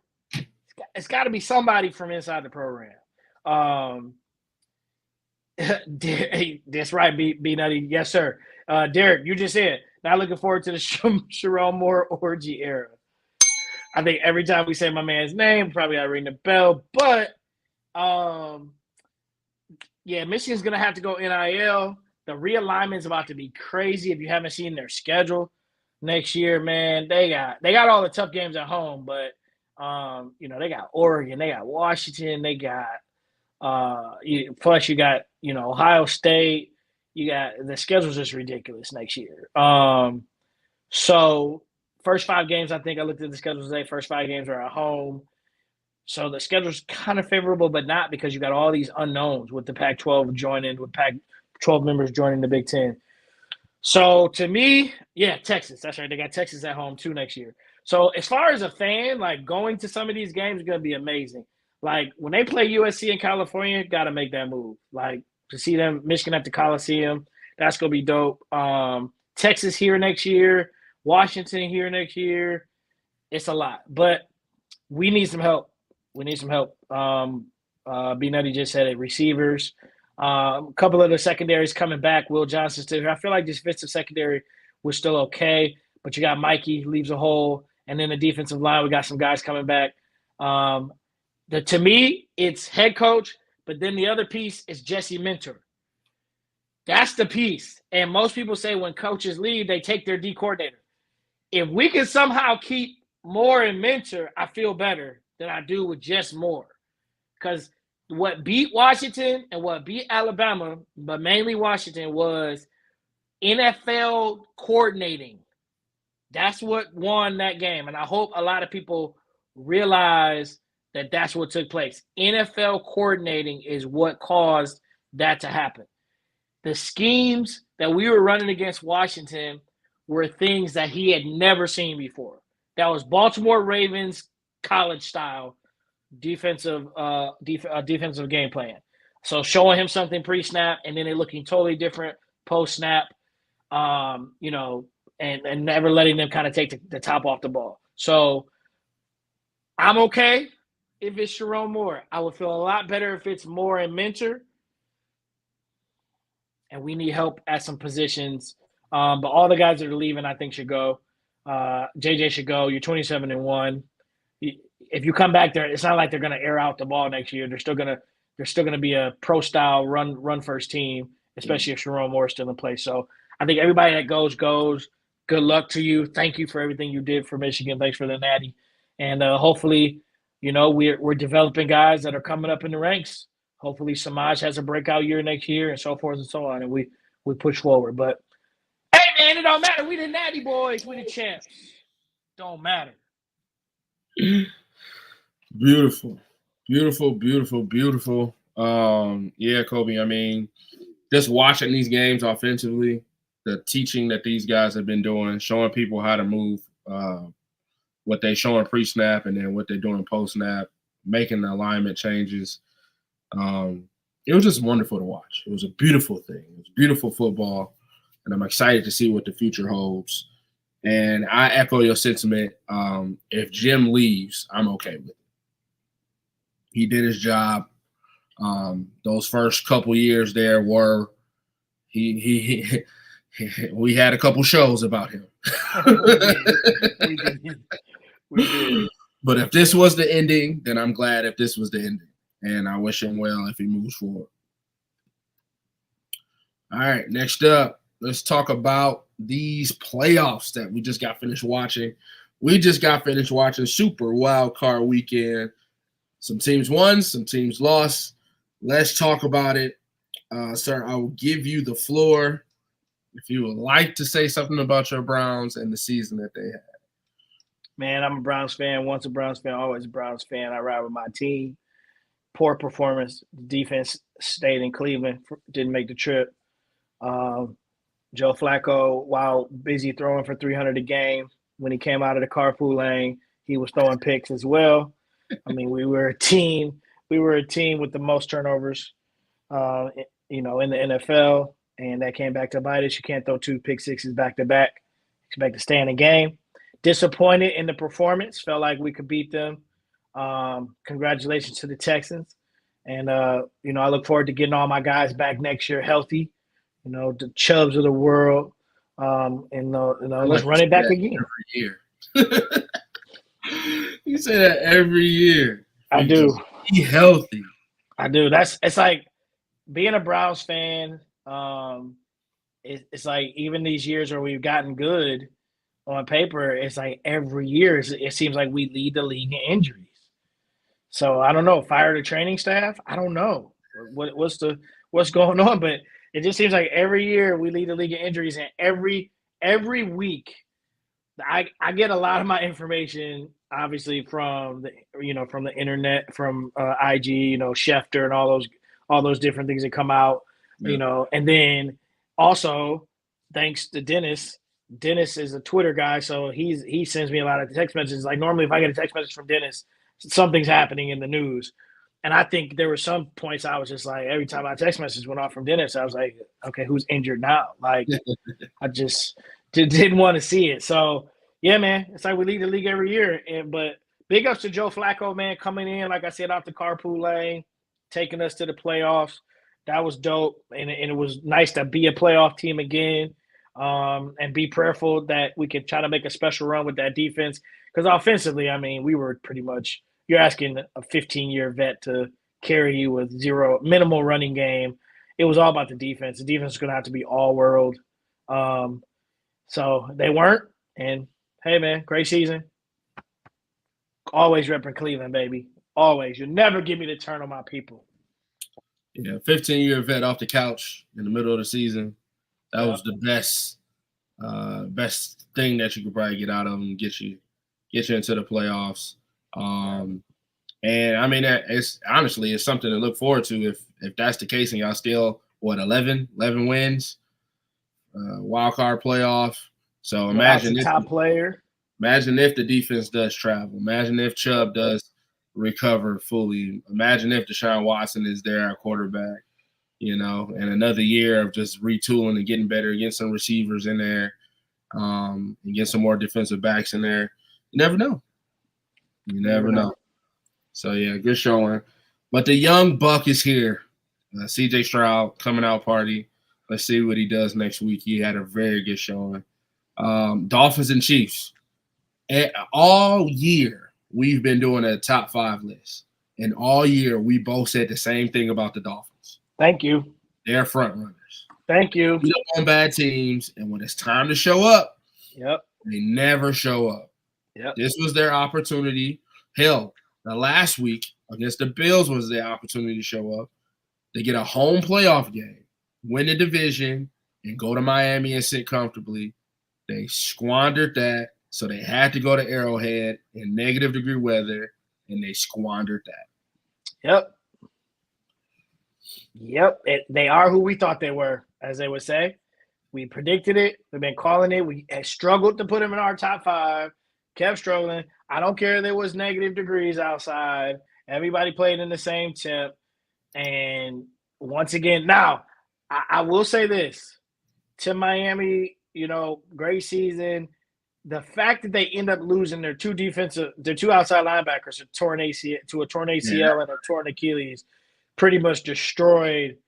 It's got to be somebody from inside the program. That's right, B Nutty. Yes, sir. Derek, you just said, not looking forward to the Sharon Moore orgy era. I think every time we say my man's name, probably I ring the bell. But, Michigan's going to have to go NIL. The realignment is about to be crazy. If you haven't seen their schedule next year, man, they got all the tough games at home. But, they got Oregon, they got Washington, they got plus you got, Ohio State. You got the schedule's just ridiculous next year. So first 5 games, I think I looked at the schedule today. First 5 games are at home. So the schedule's kind of favorable, but not because you got all these unknowns with the Pac-12 joining, with Pac-12 members joining the Big Ten. So to me, Texas. That's right. They got Texas at home too next year. So as far as a fan, going to some of these games is going to be amazing. When they play USC in California, got to make that move. To see them, Michigan at the Coliseum, that's going to be dope. Texas here next year, Washington here next year. It's a lot, but we need some help. B Nutty just said it. Receivers, a couple of the secondaries coming back. Will Johnson's still here. I feel like this defensive secondary was still okay, but you got Mikey leaves a hole, and then the defensive line, we got some guys coming back. To me, it's head coach, but then the other piece is Jesse Mentor. That's the piece. And most people say when coaches leave, they take their D coordinator. If we can somehow keep Moore and Mentor, I feel better than I do with just Moore. Because what beat Washington and what beat Alabama, but mainly Washington, was NFL coordinating. That's what won that game. And I hope a lot of people realize that that's what took place. NFL coordinating is what caused that to happen. The schemes that we were running against Washington were things that he had never seen before. That was Baltimore Ravens college style defensive game plan. So showing him something pre-snap and then it looking totally different post-snap, and never letting them kind of take the top off the ball. So I'm okay if it's Sharon Moore. I would feel a lot better if it's Moore and Mentor. And we need help at some positions. But all the guys that are leaving, I think, should go. JJ should go. You're 27-1. if you come back there, it's not like they're going to air out the ball next year. They're still going to be a pro style run first team, especially if Sharon Moore's still in place. So I think everybody that goes. Good luck to you. Thank you for everything you did for Michigan. Thanks for the natty, and hopefully, we're developing guys that are coming up in the ranks. Hopefully, Samaj has a breakout year next year, and so forth and so on, and we push forward. But hey, man, it don't matter. We the natty boys. We the champs. Don't matter. Beautiful. Yeah, Kobe. I mean, just watching these games offensively, the teaching that these guys have been doing, showing people how to move, what they showing pre-snap and then what they're doing post-snap, making the alignment changes. It was just wonderful to watch. It was a beautiful thing. It was beautiful football, and I'm excited to see what the future holds. And I echo your sentiment. If Jim leaves, I'm okay with it. He did his job. Those first couple years there were he we had a couple shows about him. We did. But if this was the ending, then I'm glad if this was the ending. And I wish him well if he moves forward. All right, next up, let's talk about these playoffs that we just got finished watching. We just got finished watching Super Wild Card Weekend. Some teams won, some teams lost. Let's talk about it. Sir, I will give you the floor if you would like to say something about your Browns and the season that they had. Man, I'm a Browns fan. Once a Browns fan, always a Browns fan. I ride with my team. Poor performance. Defense stayed in Cleveland. Didn't make the trip. Joe Flacco, while busy throwing for 300 a game, when he came out of the carpool lane, he was throwing picks as well. I mean, we were a team. We were a team with the most turnovers, in the NFL, and that came back to bite us. You can't throw 2 pick sixes back to back. Expect to stay in the game. Disappointed in the performance. Felt like we could beat them. Congratulations to the Texans, and I look forward to getting all my guys back next year healthy. The Chubbs of the world, let's run it back again. Every year. You say that every year. I do. Be healthy. I do. It's like being a Browns fan. It's like even these years where we've gotten good on paper, it's like every year it seems like we lead the league in injuries. So I don't know. Fire the training staff. I don't know what's going on, but it just seems like every year we lead the league in injuries, and every week I get a lot of my information obviously from the internet, from IG, Schefter and all those different things that come out, and then also thanks to Dennis. Dennis is a Twitter guy, so he sends me a lot of text messages. Like normally if I get a text message from Dennis, something's happening in the news. And I think there were some points I was just like, every time my text message went off from Dennis, I was like, okay, who's injured now? Like, I just didn't want to see it. So, yeah, man, it's like we lead the league every year. But big ups to Joe Flacco, man, coming in, like I said, off the carpool lane, taking us to the playoffs. That was dope. And it was nice to be a playoff team again, and be prayerful that we could try to make a special run with that defense. Because offensively, I mean, we were pretty much – you're asking a 15-year vet to carry you with minimal running game. It was all about the defense. The defense is going to have to be all world. So they weren't. And, hey, man, great season. Always repping Cleveland, baby. Always. You never give me the turn on my people. Yeah, 15-year vet off the couch in the middle of the season. That was the best thing that you could probably get out of them, get you into the playoffs. And I mean, it's something to look forward to if that's the case, and y'all still 11 wins, wild card playoff. So imagine if top player. Imagine if the defense does travel. Imagine if Chubb does recover fully. Imagine if Deshaun Watson is there at quarterback, and another year of just retooling and getting better, getting some receivers in there, and get some more defensive backs in there. You never know. You never know. So, yeah, good showing. But the young buck is here. C.J. Stroud coming out party. Let's see what he does next week. He had a very good showing. Dolphins and Chiefs. All year, we've been doing a top 5 list. And all year, we both said the same thing about the Dolphins. Thank you. They're front runners. Thank you. Beat up on bad teams, and when it's time to show up, Yep. they never show up. Yep. This was their opportunity. Hell, the last week against the Bills was their opportunity to show up. They get a home playoff game, win the division, and go to Miami and sit comfortably. They squandered that, so they had to go to Arrowhead in negative-degree weather, and they squandered that. Yep. They are who we thought they were, as they would say. We predicted it. We've been calling it. We struggled to put them in our top 5. Kept struggling. I don't care if there was negative degrees outside. Everybody played in the same temp. And once again, now, I will say this. To Miami, great season. The fact that they end up losing their two outside linebackers to a torn ACL and a torn Achilles pretty much destroyed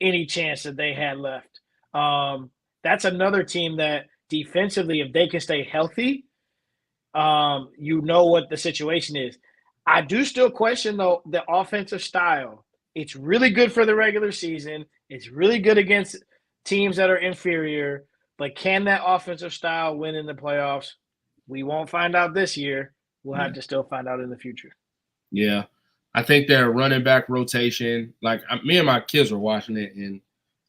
any chance that they had left. That's another team that defensively, if they can stay healthy, what the situation is. I do still question, though, the offensive style. It's really good for the regular season. It's really good against teams that are inferior. But can that offensive style win in the playoffs? We won't find out this year. We'll have to still find out in the future. Yeah. I think their running back rotation, like me and my kids were watching it, and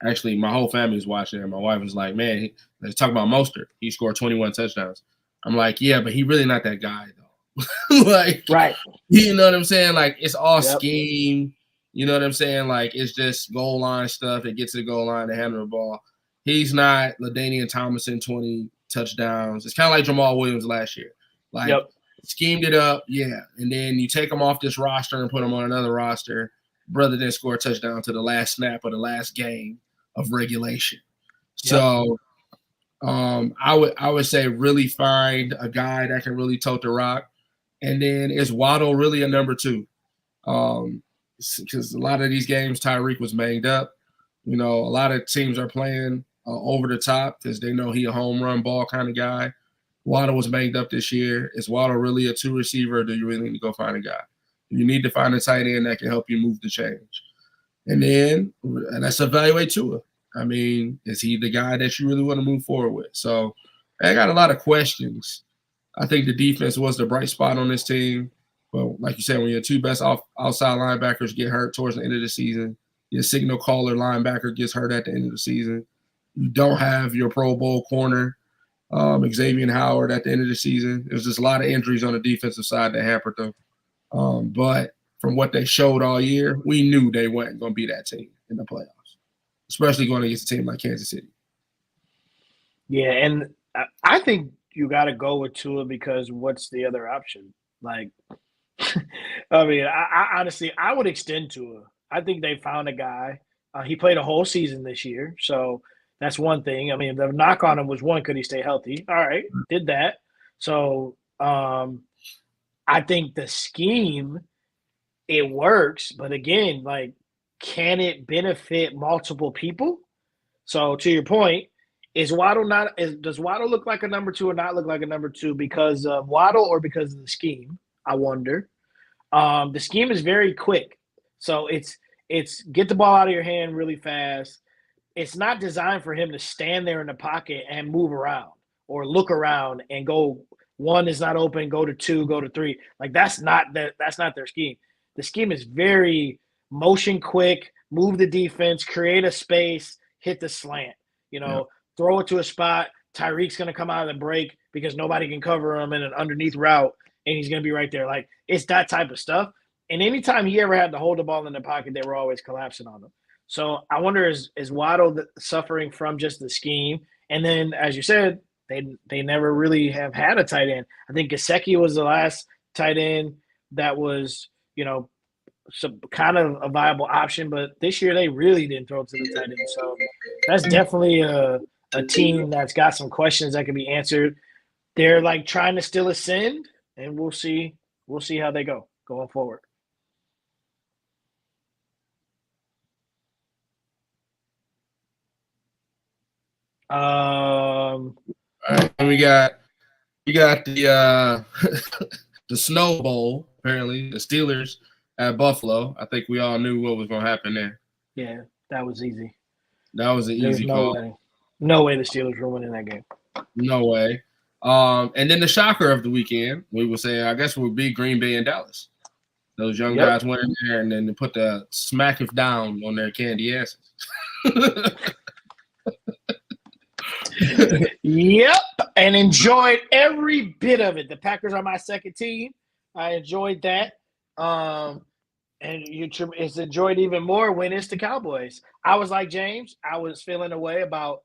actually my whole family was watching it. And my wife was like, man, let's talk about Mostert. He scored 21 touchdowns. I'm like, yeah, but he's really not that guy, though. Like, right. You know what I'm saying? Like, it's all scheme. You know what I'm saying? Like, it's just goal line stuff. They get to the goal line to handle the ball. He's not LaDainian Tomlinson, 20 touchdowns. It's kind of like Jamal Williams last year. Like, schemed it up, and then you take him off this roster and put him on another roster. Brother didn't score a touchdown to the last snap of the last game of regulation. So I would say really find a guy that can really tote the rock. And then is Waddle really a number 2? Because a lot of these games, Tyreek was banged up. A lot of teams are playing over the top because they know he a home run ball kind of guy. Waddle was banged up this year. Is Waddle really a 2 receiver, or do you really need to go find a guy? You need to find a tight end that can help you move the change. And let's evaluate Tua. I mean, is he the guy that you really want to move forward with? So I got a lot of questions. I think the defense was the bright spot on this team. But like you said, when your 2 best outside linebackers get hurt towards the end of the season, your signal caller linebacker gets hurt at the end of the season, you don't have your Pro Bowl corner, Xavier Howard, at the end of the season. There's just a lot of injuries on the defensive side that hampered them. But from what they showed all year, we knew they weren't going to be that team in the playoffs, especially going against a team like Kansas City. Yeah, and I think you got to go with Tua because what's the other option? Like, I mean, I honestly, I would extend Tua. I think they found a guy. He played a whole season this year, so that's one thing. I mean, the knock on him was, one, could he stay healthy? All right, did that. So I think the scheme, it works. But again, like, can it benefit multiple people? So to your point, does Waddle look like a number 2 or not look like a number 2 because of Waddle or because of the scheme? I wonder. The scheme is very quick. So it's get the ball out of your hand really fast. It's not designed for him to stand there in the pocket and move around or look around and go, 1 is not open, go to 2, go to 3. Like, that's not their scheme. The scheme is very motion quick, move the defense, create a space, hit the slant, throw it to a spot. Tyreek's going to come out of the break because nobody can cover him in an underneath route, and he's going to be right there. Like, it's that type of stuff. And anytime he ever had to hold the ball in the pocket, they were always collapsing on him. So I wonder, is Waddle suffering from just the scheme? And then, as you said, they never really have had a tight end. I think Gesicki was the last tight end that was, some kind of a viable option. But this year they really didn't throw it to the tight end. So that's definitely a team that's got some questions that can be answered. They're like trying to still ascend, and we'll see how they go going forward. All right, and we got the the Snow Bowl, apparently, the Steelers at Buffalo. I think we all knew what was going to happen there. Yeah, that was easy. That was an There's easy no call. way. No way the Steelers were winning that game. No way. And then the shocker of the weekend, we would say, I guess, would be Green Bay and Dallas. Those young guys went in there and then they put the smack it down on their candy asses. Yep, and enjoyed every bit of it. The Packers are my second team. I enjoyed that. And it's enjoyed even more when it's the Cowboys. I was like James. I was feeling a way about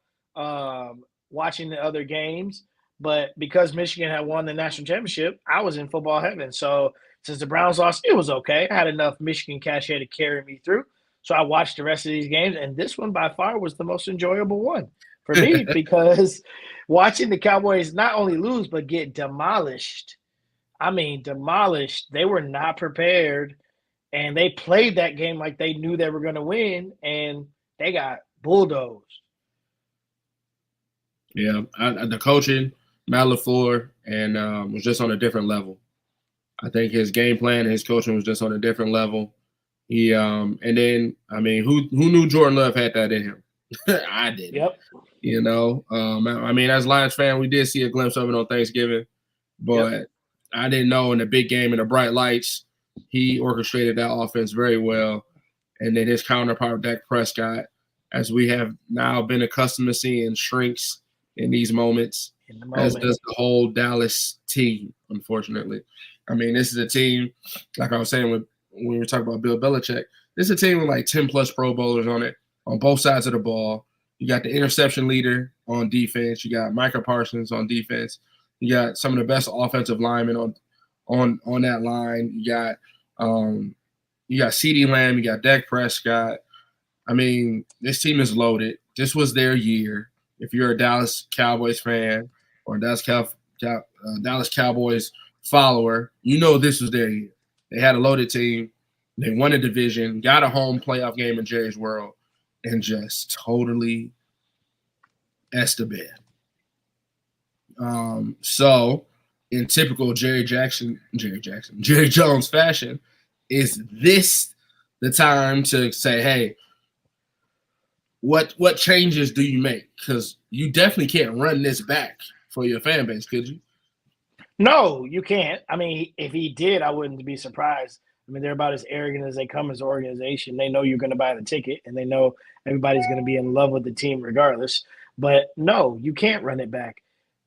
watching the other games. But because Michigan had won the national championship, I was in football heaven. So since the Browns lost, it was okay. I had enough Michigan cachet to carry me through. So I watched the rest of these games, and this one by far was the most enjoyable one for me because watching the Cowboys not only lose but get demolished. I mean, demolished. They were not prepared, and they played that game like they knew they were going to win, and they got bulldozed. Yeah, the coaching, Matt LaFleur, and was just on a different level. I think his game plan and his coaching was just on a different level. He and then I mean, who knew Jordan Love had that in him? I did. Yep. You know, I mean, as a Lions fan, we did see a glimpse of it on Thanksgiving, but I didn't know in the big game in the bright lights, he orchestrated that offense very well. And then his counterpart, Dak Prescott, as we have now been accustomed to seeing, shrinks in these moments, as does the whole Dallas team, unfortunately. I mean, this is a team, like I was saying when we were talking about Bill Belichick, this is a team with like 10-plus Pro Bowlers on it, on both sides of the ball. You got the interception leader on defense. You got Micah Parsons on defense. You got some of the best offensive linemen on that line. You got CeeDee Lamb. You got Dak Prescott. I mean, this team is loaded. This was their year. If you're a Dallas Cowboys fan or a Dallas Cowboys follower, you know this was their year. They had a loaded team. They won a division, got a home playoff game in Jerry's World, and just totally esteban. So, in typical Jerry Jones fashion, is this the time to say, hey, what changes do you make? Because you definitely can't run this back for your fan base, could you? No, you can't. I mean, if he did, I wouldn't be surprised. I mean, they're about as arrogant as they come as an organization. They know you're going to buy the ticket, and they know everybody's going to be in love with the team regardless. But no, you can't run it back.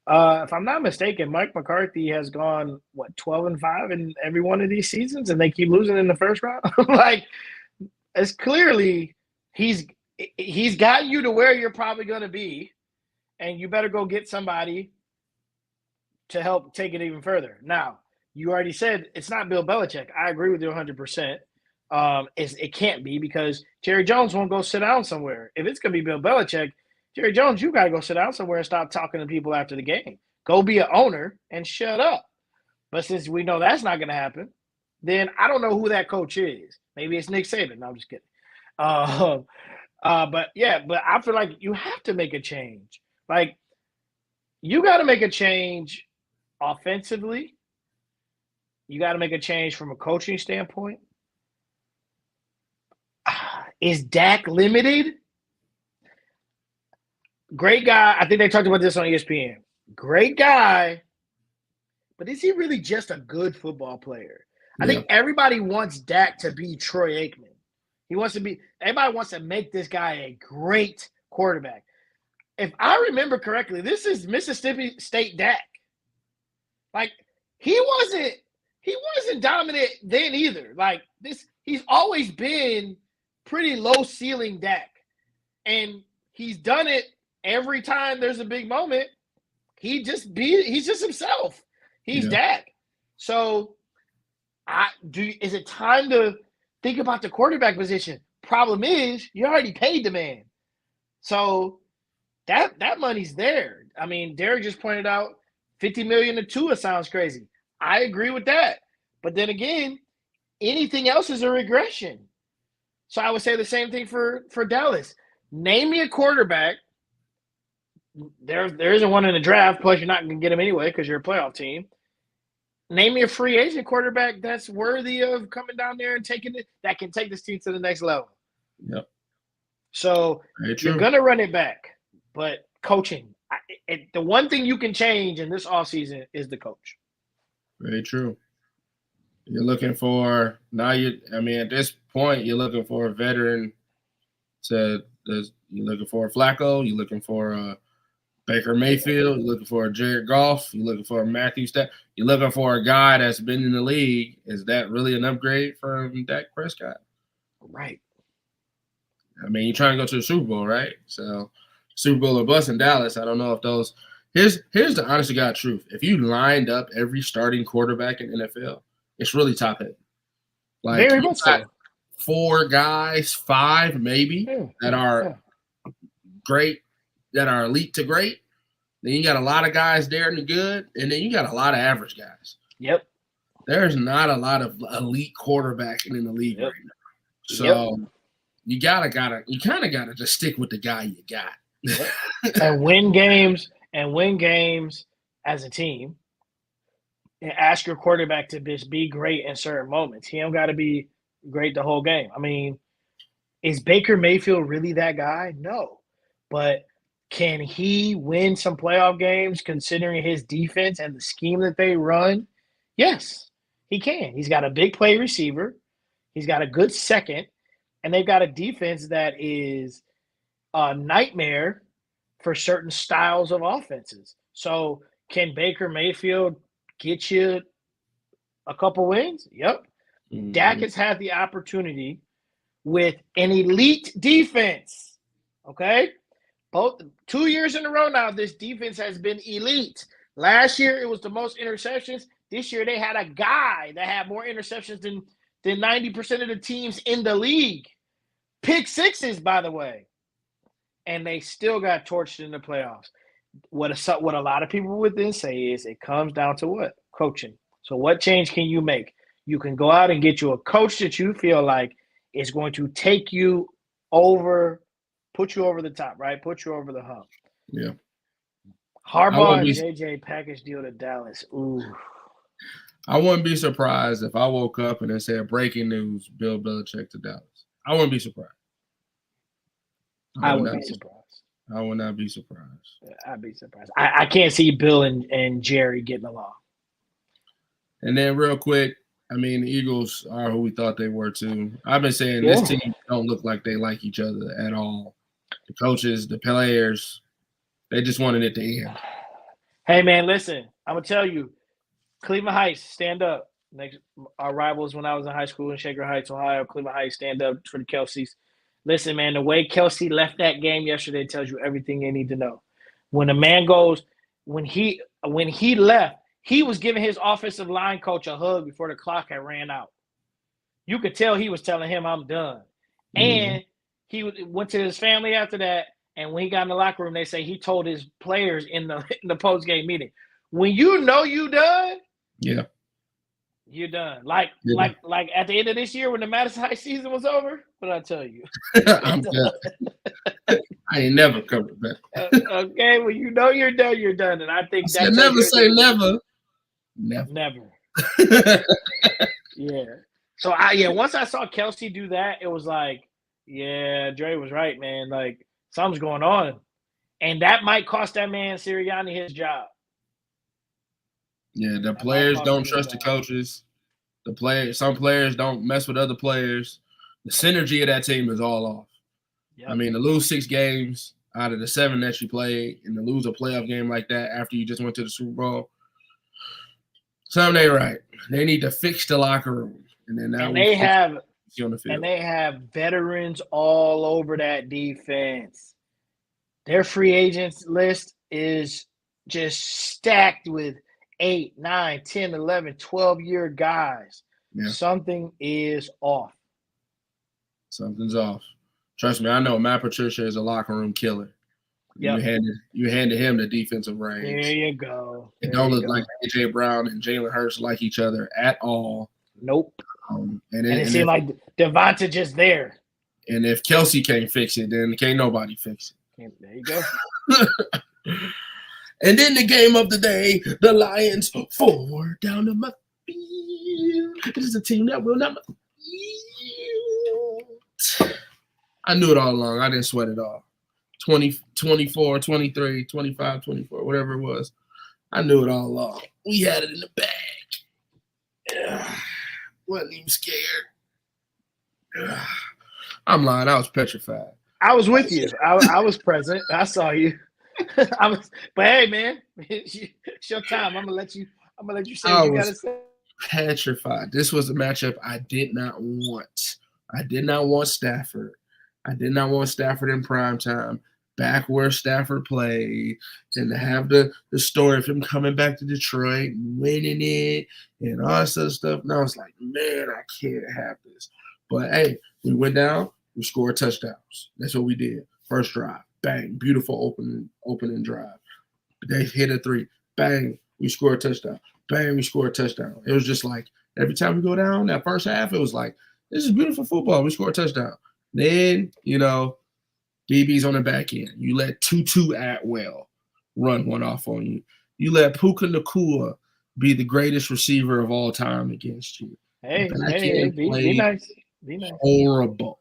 If I'm not mistaken, Mike McCarthy has gone, 12-5 in every one of these seasons, and they keep losing in the first round? Like, it's clearly he's got you to where you're probably going to be, and you better go get somebody to help take it even further. Now, you already said it's not Bill Belichick. I agree with you 100%. It can't be because Jerry Jones won't go sit down somewhere. If it's going to be Bill Belichick, Jerry Jones, you got to go sit down somewhere and stop talking to people after the game. Go be an owner and shut up. But since we know that's not going to happen, then I don't know who that coach is. Maybe it's Nick Saban. No, I'm just kidding. But I feel like you have to make a change. Like, you got to make a change offensively. You got to make a change from a coaching standpoint. Is Dak limited? Great guy. I think they talked about this on ESPN. Great guy. But is he really just a good football player? I think everybody wants Dak to be Troy Aikman. Everybody wants to make this guy a great quarterback. If I remember correctly, this is Mississippi State Dak. Like, he wasn't dominant then either. Like, he's always been pretty low ceiling Dak. And he's done it every time there's a big moment. He's just himself. He's Dak. So is it time to think about the quarterback position? Problem is, you already paid the man. So that money's there. I mean, Derek just pointed out $50 million to Tua sounds crazy. I agree with that. But then again, anything else is a regression. So I would say the same thing for Dallas. Name me a quarterback. There isn't one in the draft, plus you're not going to get him anyway because you're a playoff team. Name me a free agent quarterback that's worthy of coming down there and taking it, that can take this team to the next level. Yep. So Very you're true. going to run it back, but coaching, the one thing you can change in this offseason is the coach. Very true. You're looking for at this point, you're looking for a veteran. You're looking for a Flacco. You're looking for Baker Mayfield. You're looking for a Jared Goff. You're looking for a Matthew Stafford. You're looking for a guy that's been in the league. Is that really an upgrade from Dak Prescott? Right. I mean, you're trying to go to the Super Bowl, right? So, Super Bowl or bust in Dallas. I don't know if those. Here's the honest to God truth. If you lined up every starting quarterback in the NFL, it's really top heavy. Like, Very much so. 4 guys, 5 maybe, that are great, that are elite to great. Then you got a lot of guys there and good, and then you got a lot of average guys. Yep. There's not a lot of elite quarterbacking in the league right now. So you kind of gotta just stick with the guy you got. and win games as a team. And ask your quarterback to just be great in certain moments. He don't got to be great the whole game. I mean, is Baker Mayfield really that guy? No. But can he win some playoff games considering his defense and the scheme that they run? Yes, he can. He's got a big play receiver. He's got a good second. And they've got a defense that is a nightmare for certain styles of offenses. So can Baker Mayfield get you a couple wins? Yep. Mm-hmm. Dak has had the opportunity with an elite defense. Okay? Both 2 years in a row now, this defense has been elite. Last year, it was the most interceptions. This year, they had a guy that had more interceptions than 90% of the teams in the league. Pick sixes, by the way. And they still got torched in the playoffs. What a lot of people would then say is it comes down to what? Coaching. So what change can you make? You can go out and get you a coach that you feel like is going to take you over, put you over the top, right? Put you over the hump. Yeah. Harbaugh and JJ package deal to Dallas. Ooh. I wouldn't be surprised if I woke up and it said breaking news, Bill Belichick to Dallas. I wouldn't be surprised. I would be surprised. I would not be surprised. I'd be surprised. I can't see Bill and Jerry getting along. And then real quick, I mean, the Eagles are who we thought they were too. I've been saying this team don't look like they like each other at all. The coaches, the players, they just wanted it to end. Hey, man, listen. I'm going to tell you, Cleveland Heights, stand up. Our rivals when I was in high school in Shaker Heights, Ohio, Cleveland Heights, stand up for the Kelseys. Listen, man, the way Kelsey left that game yesterday tells you everything you need to know. When a man goes, when he left, he was giving his offensive line coach a hug before the clock had ran out. You could tell he was telling him, I'm done. Mm-hmm. And he went to his family after that, and when he got in the locker room, they say he told his players in the post-game meeting, when you know you done, yeah, you're done. Like at the end of this year when the Madison High season was over, what did I tell you? I'm done. I ain't never coming back. Okay, well, you know you're done, you're done. And I think that's never say never. Never. Yeah. So once I saw Kelsey do that, it was like, yeah, Dre was right, man. Like, something's going on. And that might cost that man Sirianni his job. Yeah, the players don't trust the coaches. Some players don't mess with other players. The synergy of that team is all off. Yep. I mean, to lose 6 games out of the 7 that you played and to lose a playoff game like that after you just went to the Super Bowl, something ain't right. They need to fix the locker room. And they have veterans all over that defense. Their free agents list is just stacked with 8, 9, 10, 11, 12-year guys. Yeah. Something is off. Something's off. Trust me, I know Matt Patricia is a locker room killer. Yep. You handed him the defensive reins. There you go. It don't look like A.J. Brown and Jalen Hurts like each other at all. Nope. And it seemed like Devonta just there. And if Kelsey can't fix it, then can't nobody fix it. There you go. And then the game of the day, the Lions forward down the field. It is a team that will not yield. I knew it all along. I didn't sweat it all. 20, 24, 23, 25, 24, whatever it was. I knew it all along. We had it in the bag. Wasn't even scared. I'm lying. I was petrified. I was with you. I was present. I saw you. But hey, man, it's your time. I'm gonna let you say what you gotta say. Petrified. This was a matchup I did not want. I did not want Stafford. I did not want Stafford in prime time, back where Stafford played, and to have the story of him coming back to Detroit and winning it and all that sort of stuff. And I was like, man, I can't have this. But hey, we went down, we scored touchdowns. That's what we did. First drive, bang, beautiful opening drive. They hit a 3, bang, we scored a touchdown. Bang, we scored a touchdown. It was just like every time we go down that first half, it was like, this is beautiful football. We scored a touchdown. Then, DB's on the back end. You let Tutu Atwell run one off on you. You let Puka Nacua be the greatest receiver of all time against you. Hey, be nice. Be nice. Horrible.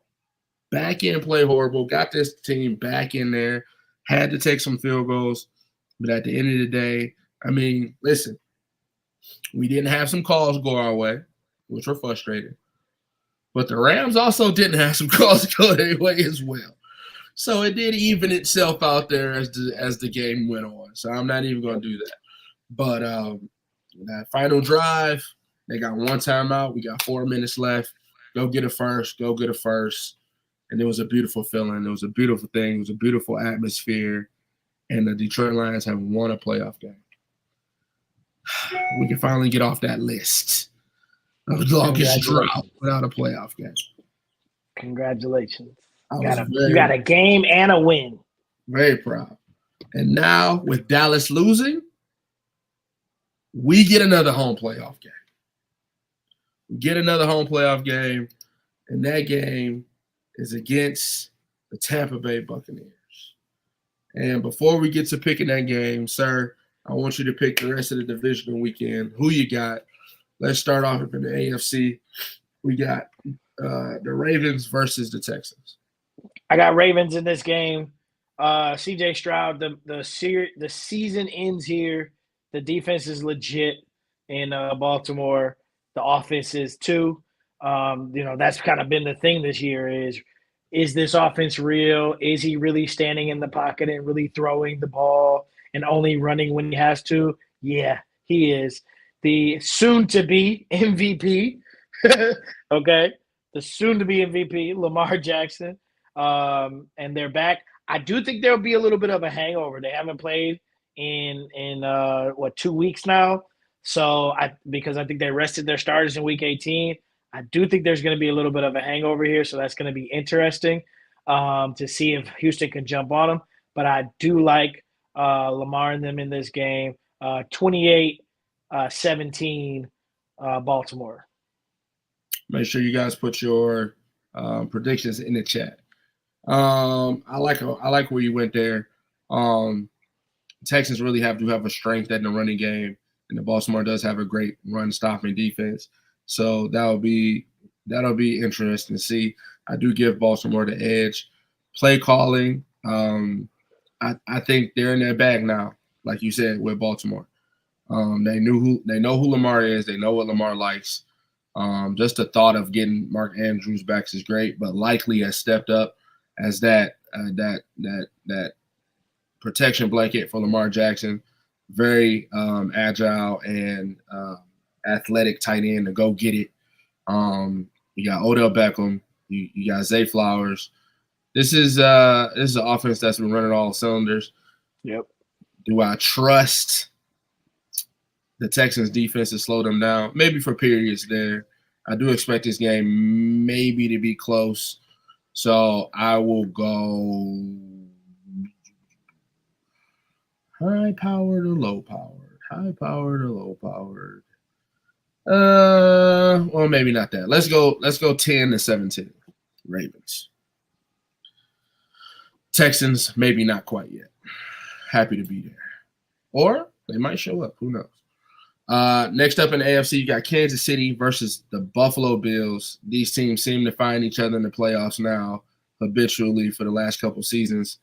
Back end play horrible. Got this team back in there. Had to take some field goals. But at the end of the day, I mean, listen, we didn't have some calls go our way, which were frustrating. But the Rams also didn't have some calls go their way as well. So it did even itself out there as the game went on. So I'm not even going to do that. But that final drive, they got one timeout. We got 4 minutes left. Go get a first. And it was a beautiful feeling. It was a beautiful thing. It was a beautiful atmosphere. And the Detroit Lions have won a playoff game. We can finally get off that list of the longest drought without a playoff game. Congratulations. You got a game and a win. Very proud. And now with Dallas losing, we get another home playoff game. And that game is against the Tampa Bay Buccaneers. And before we get to picking that game, sir, I want you to pick the rest of the divisional weekend. Who you got? Let's start off in the AFC. We got the Ravens versus the Texans. I got Ravens in this game. CJ Stroud, the season ends here. The defense is legit in Baltimore. The offense is too. That's kind of been the thing this year is this offense real? Is he really standing in the pocket and really throwing the ball and only running when he has to? Yeah, he is. The soon-to-be MVP, okay? The soon-to-be MVP, Lamar Jackson, and they're back. I do think there'll be a little bit of a hangover. They haven't played in 2 weeks now? So because I think they rested their starters in Week 18. I do think there's going to be a little bit of a hangover here, so that's going to be interesting to see if Houston can jump on them. But I do like Lamar and them in this game. 28-17 Baltimore. Make sure you guys put your predictions in the chat. I like where you went there. Texans really have to have a strength in the running game, and the Baltimore does have a great run-stopping defense. So that'll be interesting to see. I do give Baltimore the edge. Play calling, I think they're in their bag now, like you said, with Baltimore. They know who Lamar is. They know what Lamar likes. Just the thought of getting Mark Andrews back is great, but likely has stepped up as that protection blanket for Lamar Jackson. Very agile and athletic tight end to go get it. You got Odell Beckham. You got Zay Flowers. This is an offense that's been running all cylinders. Yep. Do I trust the Texans defense to slow them down? Maybe for periods there. I do expect this game maybe to be close. So I will go high powered or low powered. High powered or low powered. Well, maybe not that. Let's go 10-17. Ravens. Texans, maybe not quite yet. Happy to be there. Or they might show up. Who knows? Next up in the AFC, you got Kansas City versus the Buffalo Bills. These teams seem to find each other in the playoffs now habitually for the last couple seasons.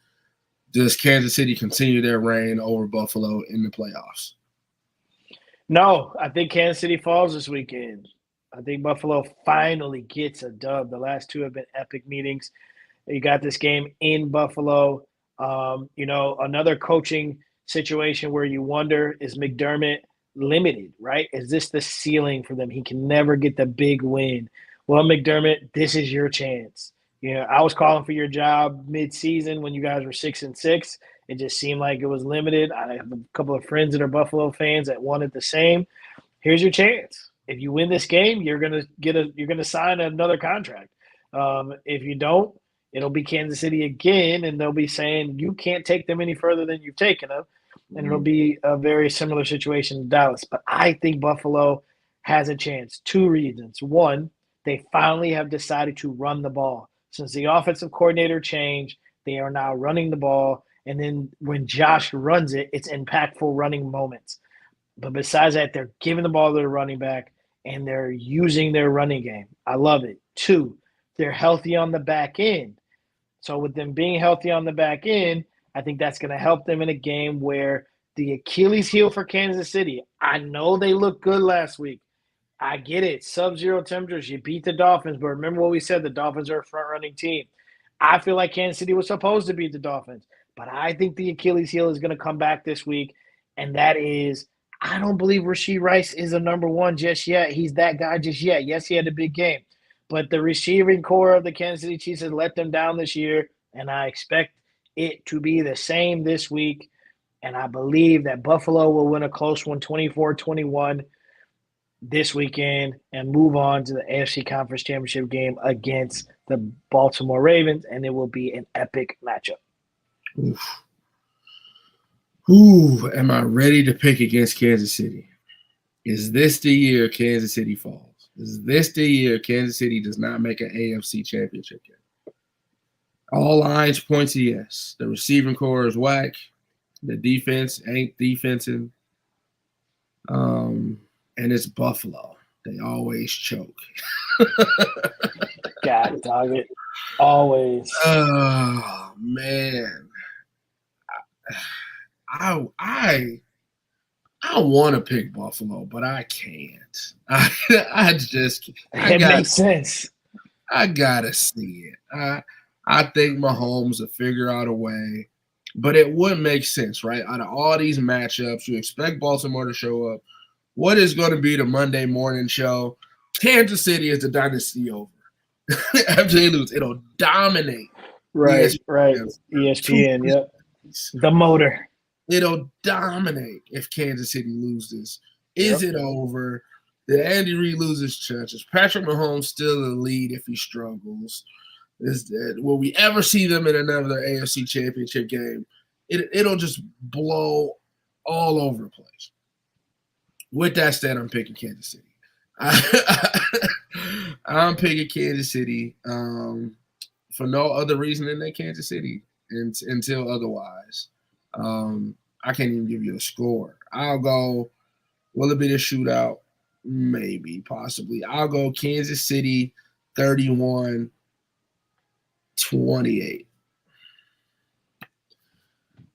Does Kansas City continue their reign over Buffalo in the playoffs? No, I think Kansas City falls this weekend. I think Buffalo finally gets a dub. The last two have been epic meetings. You got this game in Buffalo. Another coaching situation where you wonder, is McDermott limited, right? Is this the ceiling for them? He can never get the big win. Well, McDermott, this is your chance. I was calling for your job mid-season when you guys were 6-6. It just seemed like it was limited. I have a couple of friends that are Buffalo fans that wanted the same. Here's your chance. If you win this game, you're gonna sign another contract. If you don't, it'll be Kansas City again, and they'll be saying you can't take them any further than you've taken them, and it'll be a very similar situation in Dallas. But I think Buffalo has a chance. Two reasons. One, they finally have decided to run the ball. Since the offensive coordinator changed, they are now running the ball. And then when Josh runs it, it's impactful running moments. But besides that, they're giving the ball to their running back, and they're using their running game. I love it. Two, they're healthy on the back end. So with them being healthy on the back end, I think that's going to help them in a game where the Achilles heel for Kansas City, I know they looked good last week. I get it. Sub-zero temperatures. You beat the Dolphins, but remember what we said, the Dolphins are a front-running team. I feel like Kansas City was supposed to beat the Dolphins, but I think the Achilles heel is going to come back this week, and that is I don't believe Rashee Rice is a number one just yet. He's that guy just yet. Yes, he had a big game, but the receiving core of the Kansas City Chiefs has let them down this year, and I expect it to be the same this week, and I believe that Buffalo will win a close one, 24-21. This weekend and move on to the AFC Conference Championship game against the Baltimore Ravens, and it will be an epic matchup. Ooh, am I ready to pick against Kansas City? Is this the year Kansas City falls? Is this the year Kansas City does not make an AFC Championship game? All lines point to yes. The receiving core is whack. The defense ain't defensive. And it's Buffalo. They always choke. Got it, dog. Always. Oh man, I want to pick Buffalo, but I can't. It makes sense. I gotta see it. I think Mahomes will figure out a way, but it would make sense, right? Out of all these matchups, you expect Baltimore to show up. What is going to be the Monday morning show? Kansas City is the dynasty over. After they lose, it'll dominate. Right. ESPN, yep. The motor. It'll dominate if Kansas City loses. Is it over? Did Andy Reid lose his chance? Is Patrick Mahomes still in the lead if he struggles? Will we ever see them in another AFC Championship game? It'll just blow all over the place. With that said, I'm picking Kansas City. I'm picking Kansas City for no other reason than that Kansas City until otherwise. I can't even give you a score. I'll go, will it be a shootout? Maybe, possibly. I'll go Kansas City 31-28.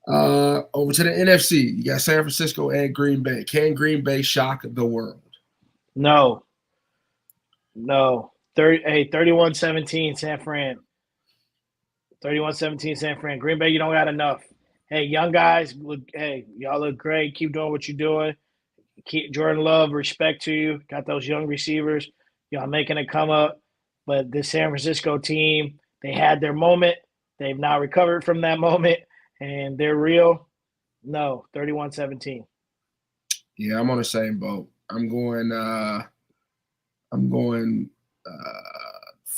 Over to the NFC, you got San Francisco and Green Bay. Can Green Bay shock the world? No. 31-17 San Fran. 31-17 San Fran. Green Bay, you don't got enough. Hey, young guys, y'all look great. Keep doing what you're doing. Keep Jordan Love, respect to you. Got those young receivers. Y'all making it come up. But this San Francisco team, they had their moment. They've now recovered from that moment. And they're real. No, 31-17. Yeah, I'm on the same boat. I'm going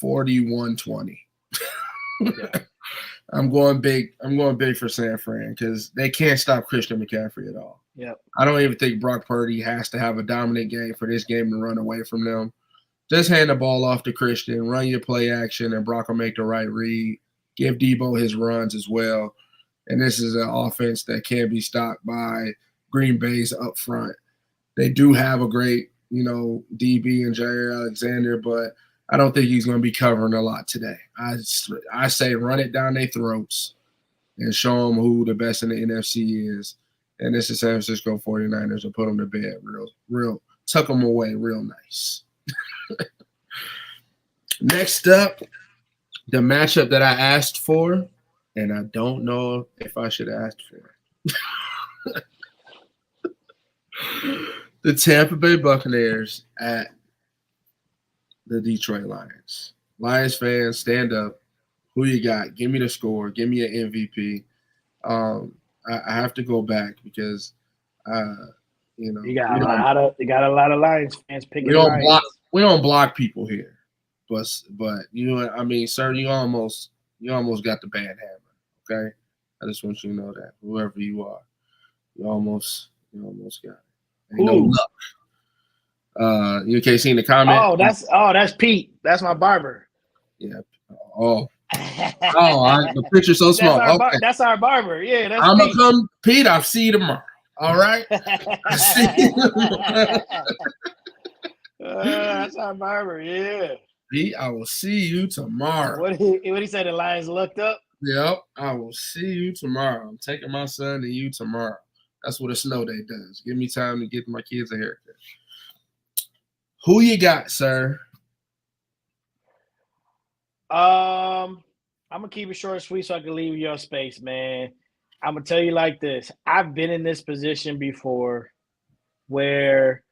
41-20. Yeah. I'm going big for San Fran because they can't stop Christian McCaffrey at all. Yep. I don't even think Brock Purdy has to have a dominant game for this game to run away from them. Just hand the ball off to Christian, run your play action, and Brock will make the right read. Give Debo his runs as well. And this is an offense that can't be stopped by Green Bay's up front. They do have a great, DB and Jair Alexander, but I don't think he's going to be covering a lot today. I say run it down their throats and show them who the best in the NFC is. And this is San Francisco 49ers will put them to bed real, tuck them away real nice. Next up, the matchup that I asked for, and I don't know if I should ask for it. The Tampa Bay Buccaneers at the Detroit Lions. Lions fans, stand up. Who you got? Give me the score. Give me an MVP. I have to go back because, you got a lot of Lions fans picking. We don't block people here, but sir, you almost got the bad hammer. Okay, I just want you to know that whoever you are, you almost got it. Ain't no luck. You can't see in the comment. That's Pete. That's my barber. Yeah. The picture's so small. That's our barber. Yeah, that's I'm Pete. gonna come, Pete. I'll see you tomorrow. All right. I see you. That's our barber. Yeah. Pete, I will see you tomorrow. What he said? The Lions looked up. Yep. I will see you tomorrow. I'm taking my son to you tomorrow. That's what a snow day does. Give me time to get my kids a haircut. Who you got, sir? I'm gonna keep it short and sweet so I can leave your space, man. I'm gonna tell you like this. I've been in this position before where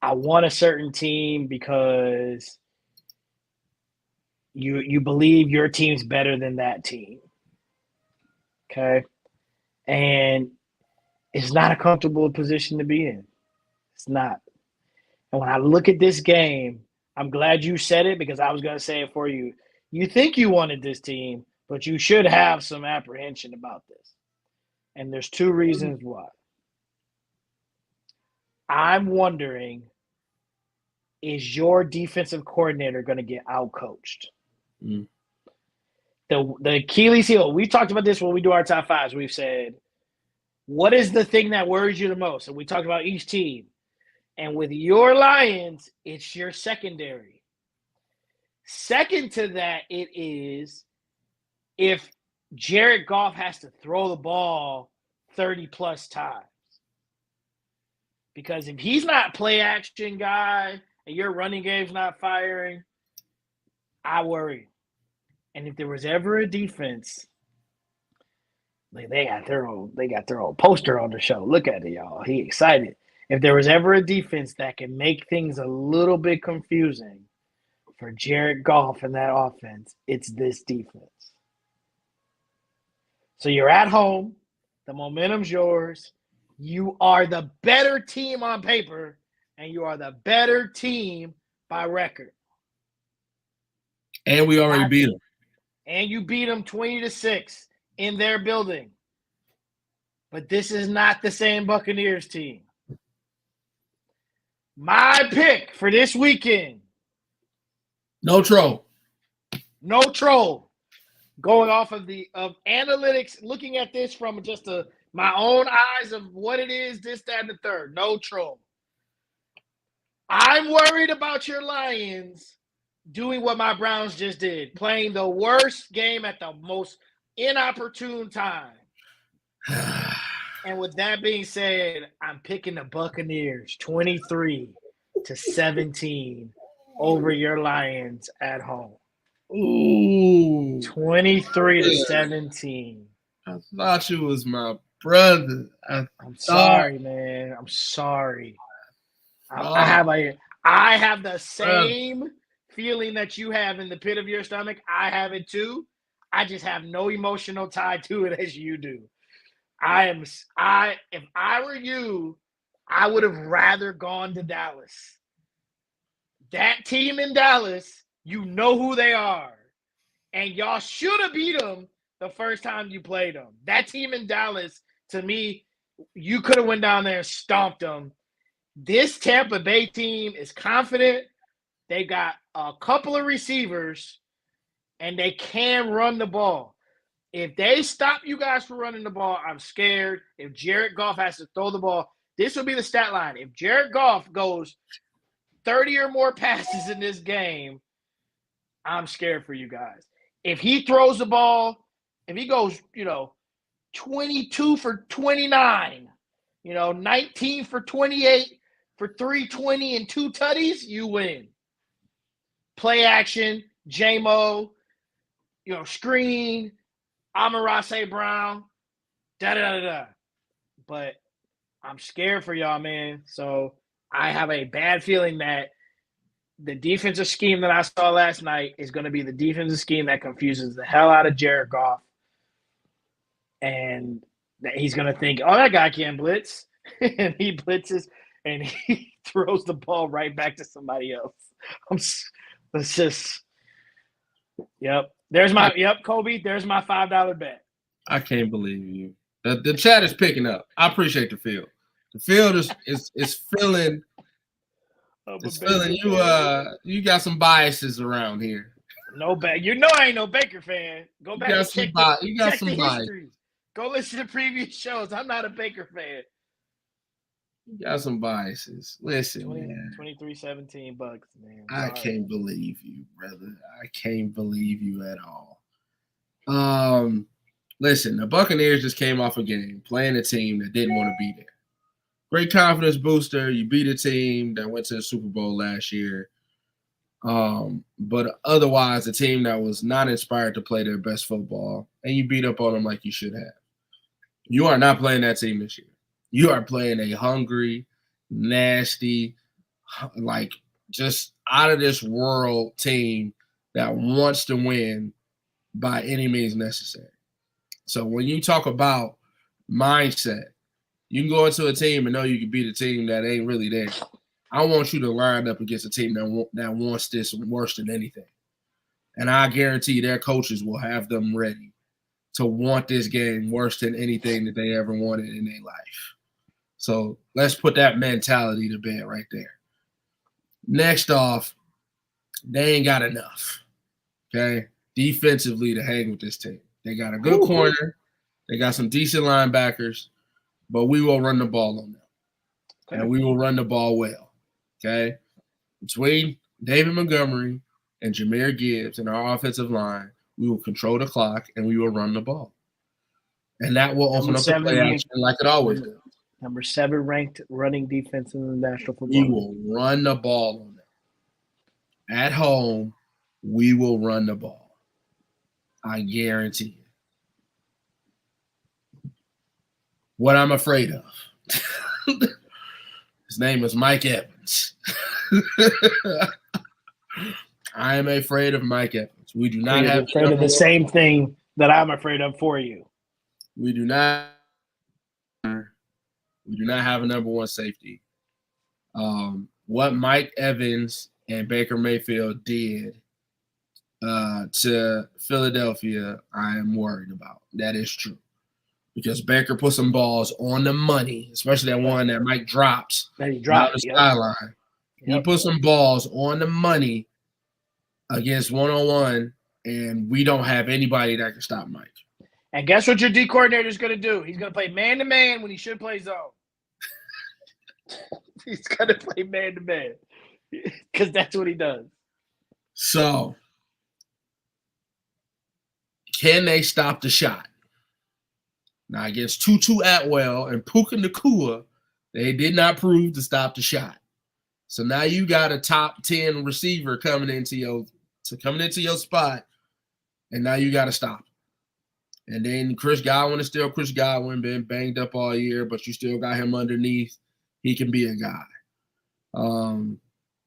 I want a certain team because you believe your team's better than that team. Okay. And it's not a comfortable position to be in. It's not. And when I look at this game, I'm glad you said it because I was going to say it for you. You think you wanted this team, but you should have some apprehension about this. And there's two reasons why. I'm wondering, is your defensive coordinator going to get outcoached? Mm. The Achilles heel, we talked about this when we do our top fives. We've said, what is the thing that worries you the most? And we talked about each team. And with your Lions, it's your secondary. Second to that, it is if Jared Goff has to throw the ball 30-plus times. Because if he's not play action guy and your running game's not firing, I worry. And if there was ever a defense, they got their own poster on the show. Look at it, y'all. He excited. If there was ever a defense that can make things a little bit confusing for Jared Goff and that offense, it's this defense. So you're at home. The momentum's yours. You are the better team on paper, and you are the better team by record. And we already beat them. And you beat them 20-6 in their building. But this is not the same Buccaneers team. My pick for this weekend. No troll. No troll. Going off of analytics, looking at this from just my own eyes of what it is, this, that, and the third. No troll. I'm worried about your Lions doing what my Browns just did, playing the worst game at the most inopportune time. And with that being said, I'm picking the Buccaneers 23-17 over your Lions at home. Ooh. 23-17. I thought you was my brother. I'm sorry, man. I'm sorry. I have the same feeling that you have in the pit of your stomach. I have it too. I just have no emotional tie to it as you do. If I were you, I would have rather gone to Dallas. That team in Dallas, you know who they are. And y'all should have beat them the first time you played them. That team in Dallas, to me, you could have went down there and stomped them. This Tampa Bay team is confident. They got a couple of receivers, and they can run the ball. If they stop you guys from running the ball, I'm scared. If Jared Goff has to throw the ball, this will be the stat line. If Jared Goff goes 30 or more passes in this game, I'm scared for you guys. If he throws the ball, if he goes, 22 for 29, 19 for 28 for 320 and 2 tutties, you win. Play action, J-Mo, screen, Amon-Ra Brown, da-da-da-da. But I'm scared for y'all, man. So I have a bad feeling that the defensive scheme that I saw last night is going to be the defensive scheme that confuses the hell out of Jared Goff. And that he's going to think, oh, that guy can't blitz. And he blitzes, and he throws the ball right back to somebody else. Let's just – yep. Kobe, there's my $5 bet. I can't believe you. The chat is picking up. I appreciate the field. The field is feeling – it's feeling you. You got some biases around here. No I ain't no Baker fan. Go back and check the history. Go listen to previous shows. I'm not a Baker fan. You got some biases. Listen, 23-17 Bucks, man. I can't believe you, brother. I can't believe you at all. Listen, the Buccaneers just came off a game playing a team that didn't want to be there. Great confidence booster. You beat a team that went to the Super Bowl last year. But otherwise, a team that was not inspired to play their best football, and you beat up on them like you should have. You are not playing that team this year. You are playing a hungry, nasty, like just out of this world team that wants to win by any means necessary. So when you talk about mindset, you can go into a team and know you can beat a team that ain't really there. I want you to line up against a team that wants this worse than anything. And I guarantee their coaches will have them ready to want this game worse than anything that they ever wanted in their life. So let's put that mentality to bed right there. Next off, they ain't got enough, okay, defensively to hang with this team. They got a good corner. They got some decent linebackers. But we will run the ball on them. And we will run the ball well. Okay? Between David Montgomery and Jahmyr Gibbs and our offensive line, we will control the clock and we will run the ball. And that will open up the play action like it always does. Number 7 ranked running defense in the National Football League. We will run the ball on them. At home, we will run the ball. I guarantee you. What I'm afraid of. His name is Mike Evans. I am afraid of Mike Evans. We do not have afraid of the same thing that I'm afraid of for you. We do not have a number one safety. What Mike Evans and Baker Mayfield did to Philadelphia, I am worried about. That is true. Because Baker put some balls on the money, especially that one that Mike drops that he dropped on the sideline. He put some balls on the money against one-on-one, and we don't have anybody that can stop Mike. And guess what your D coordinator is going to do? He's going to play man-to-man when he should play zone. He's going to play man-to-man because that's what he does. So, can they stop the shot? Now, against Tutu Atwell and Puka Nacua, they did not prove to stop the shot. So now you got a top 10 receiver coming into your spot, and now you got to stop. And then Chris Godwin is still Chris Godwin, been banged up all year, but you still got him underneath. He can be a guy.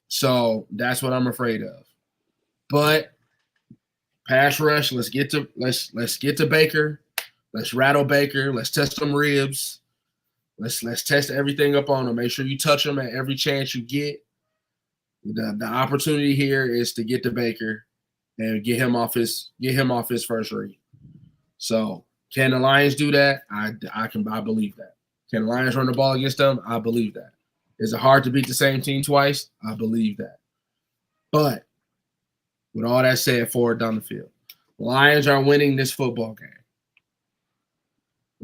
So that's what I'm afraid of. But pass rush, let's get to Baker. Let's rattle Baker. Let's test some ribs. Let's test everything up on him. Make sure you touch him at every chance you get. The opportunity here is to get to Baker and get him off his first read. So can the Lions do that? I believe that. Can the Lions run the ball against them? I believe that. Is it hard to beat the same team twice? I believe that. But with all that said, forward down the field, Lions are winning this football game.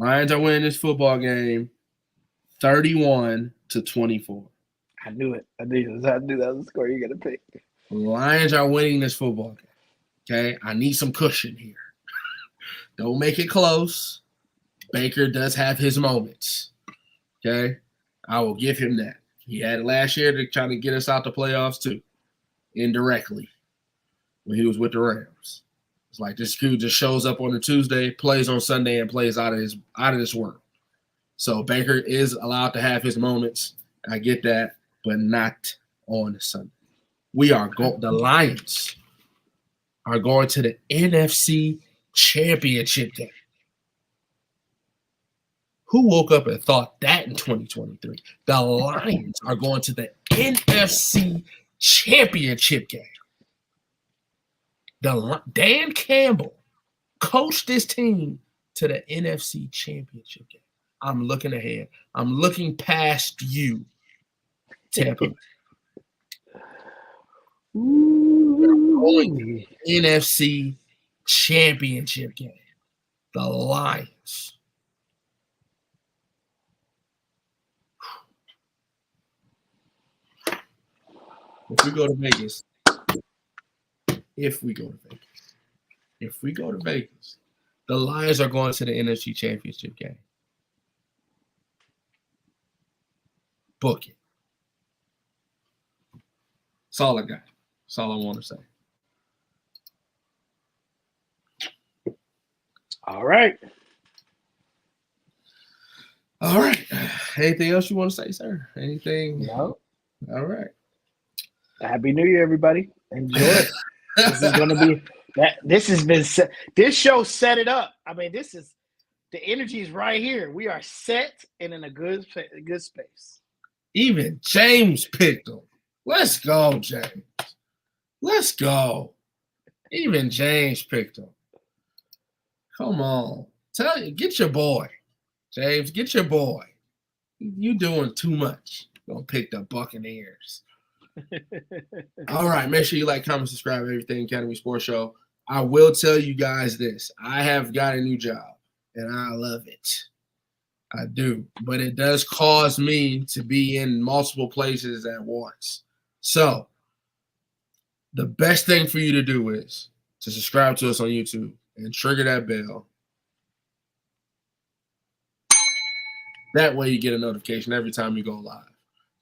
Lions are winning this football game 31-24. I knew it. I knew that was the score you're going to pick. Lions are winning this football game. Okay? I need some cushion here. Don't make it close. Baker does have his moments. Okay? I will give him that. He had it last year to try to get us out the playoffs too, indirectly, when he was with the Rams. It's like this dude just shows up on a Tuesday, plays on Sunday, and plays out of this world. So Baker is allowed to have his moments. I get that, but not on Sunday. The Lions are going to the NFC Championship game. Who woke up and thought that in 2023? The Lions are going to the NFC Championship game. Dan Campbell coached this team to the NFC Championship game. I'm looking ahead. I'm looking past you, Tampa. NFC Championship game. The Lions. If we go to Vegas, the Lions are going to the NFC Championship game. Book it. That's all I got. That's all I want to say. All right. All right. Anything else you want to say, sir? Anything? No. All right. Happy New Year, everybody. Enjoy it. This is going to be that. This has been set. This show set it up. I mean, this is the energy is right here. We are set and in a good space. Even James picked them. Let's go, James. Let's go. Even James picked them. Come on. Get your boy. James, get your boy. You doing too much. Gonna pick the Buccaneers. All right. Make sure you like, comment, subscribe, everything Academy Sports Show. I will tell you guys this. I have got a new job, and I love it. I do. But it does cause me to be in multiple places at once. So the best thing for you to do is to subscribe to us on YouTube and trigger that bell. That way you get a notification every time you go live.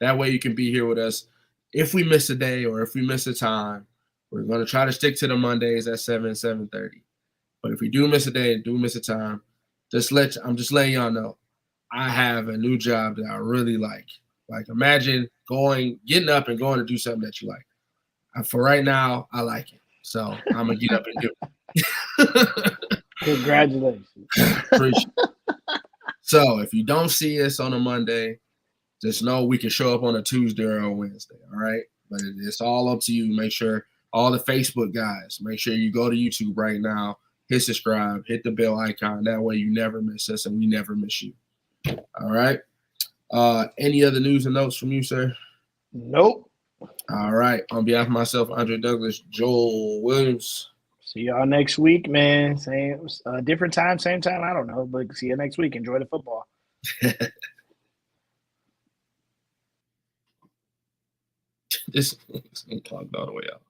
That way you can be here with us. If we miss a day or if we miss a time, we're going to try to stick to the Mondays at 7:30. But if we do miss a day, do miss a time, I'm just letting y'all know. I have a new job that I really like. Like, imagine getting up and going to do something that you like. For right now, I like it. So I'm going to get up and do it. Congratulations. Appreciate it. So if you don't see us on a Monday, just know we can show up on a Tuesday or a Wednesday, all right? But it's all up to you. Make sure all the Facebook guys, make sure you go to YouTube right now, hit subscribe, hit the bell icon. That way you never miss us and we never miss you. All right? Any other news and notes from you, sir? Nope. All right. On behalf of myself, Andre Douglas, Joel Williams. See y'all next week, man. Same, different time, same time. I don't know, but see you next week. Enjoy the football. This clogged all the way out.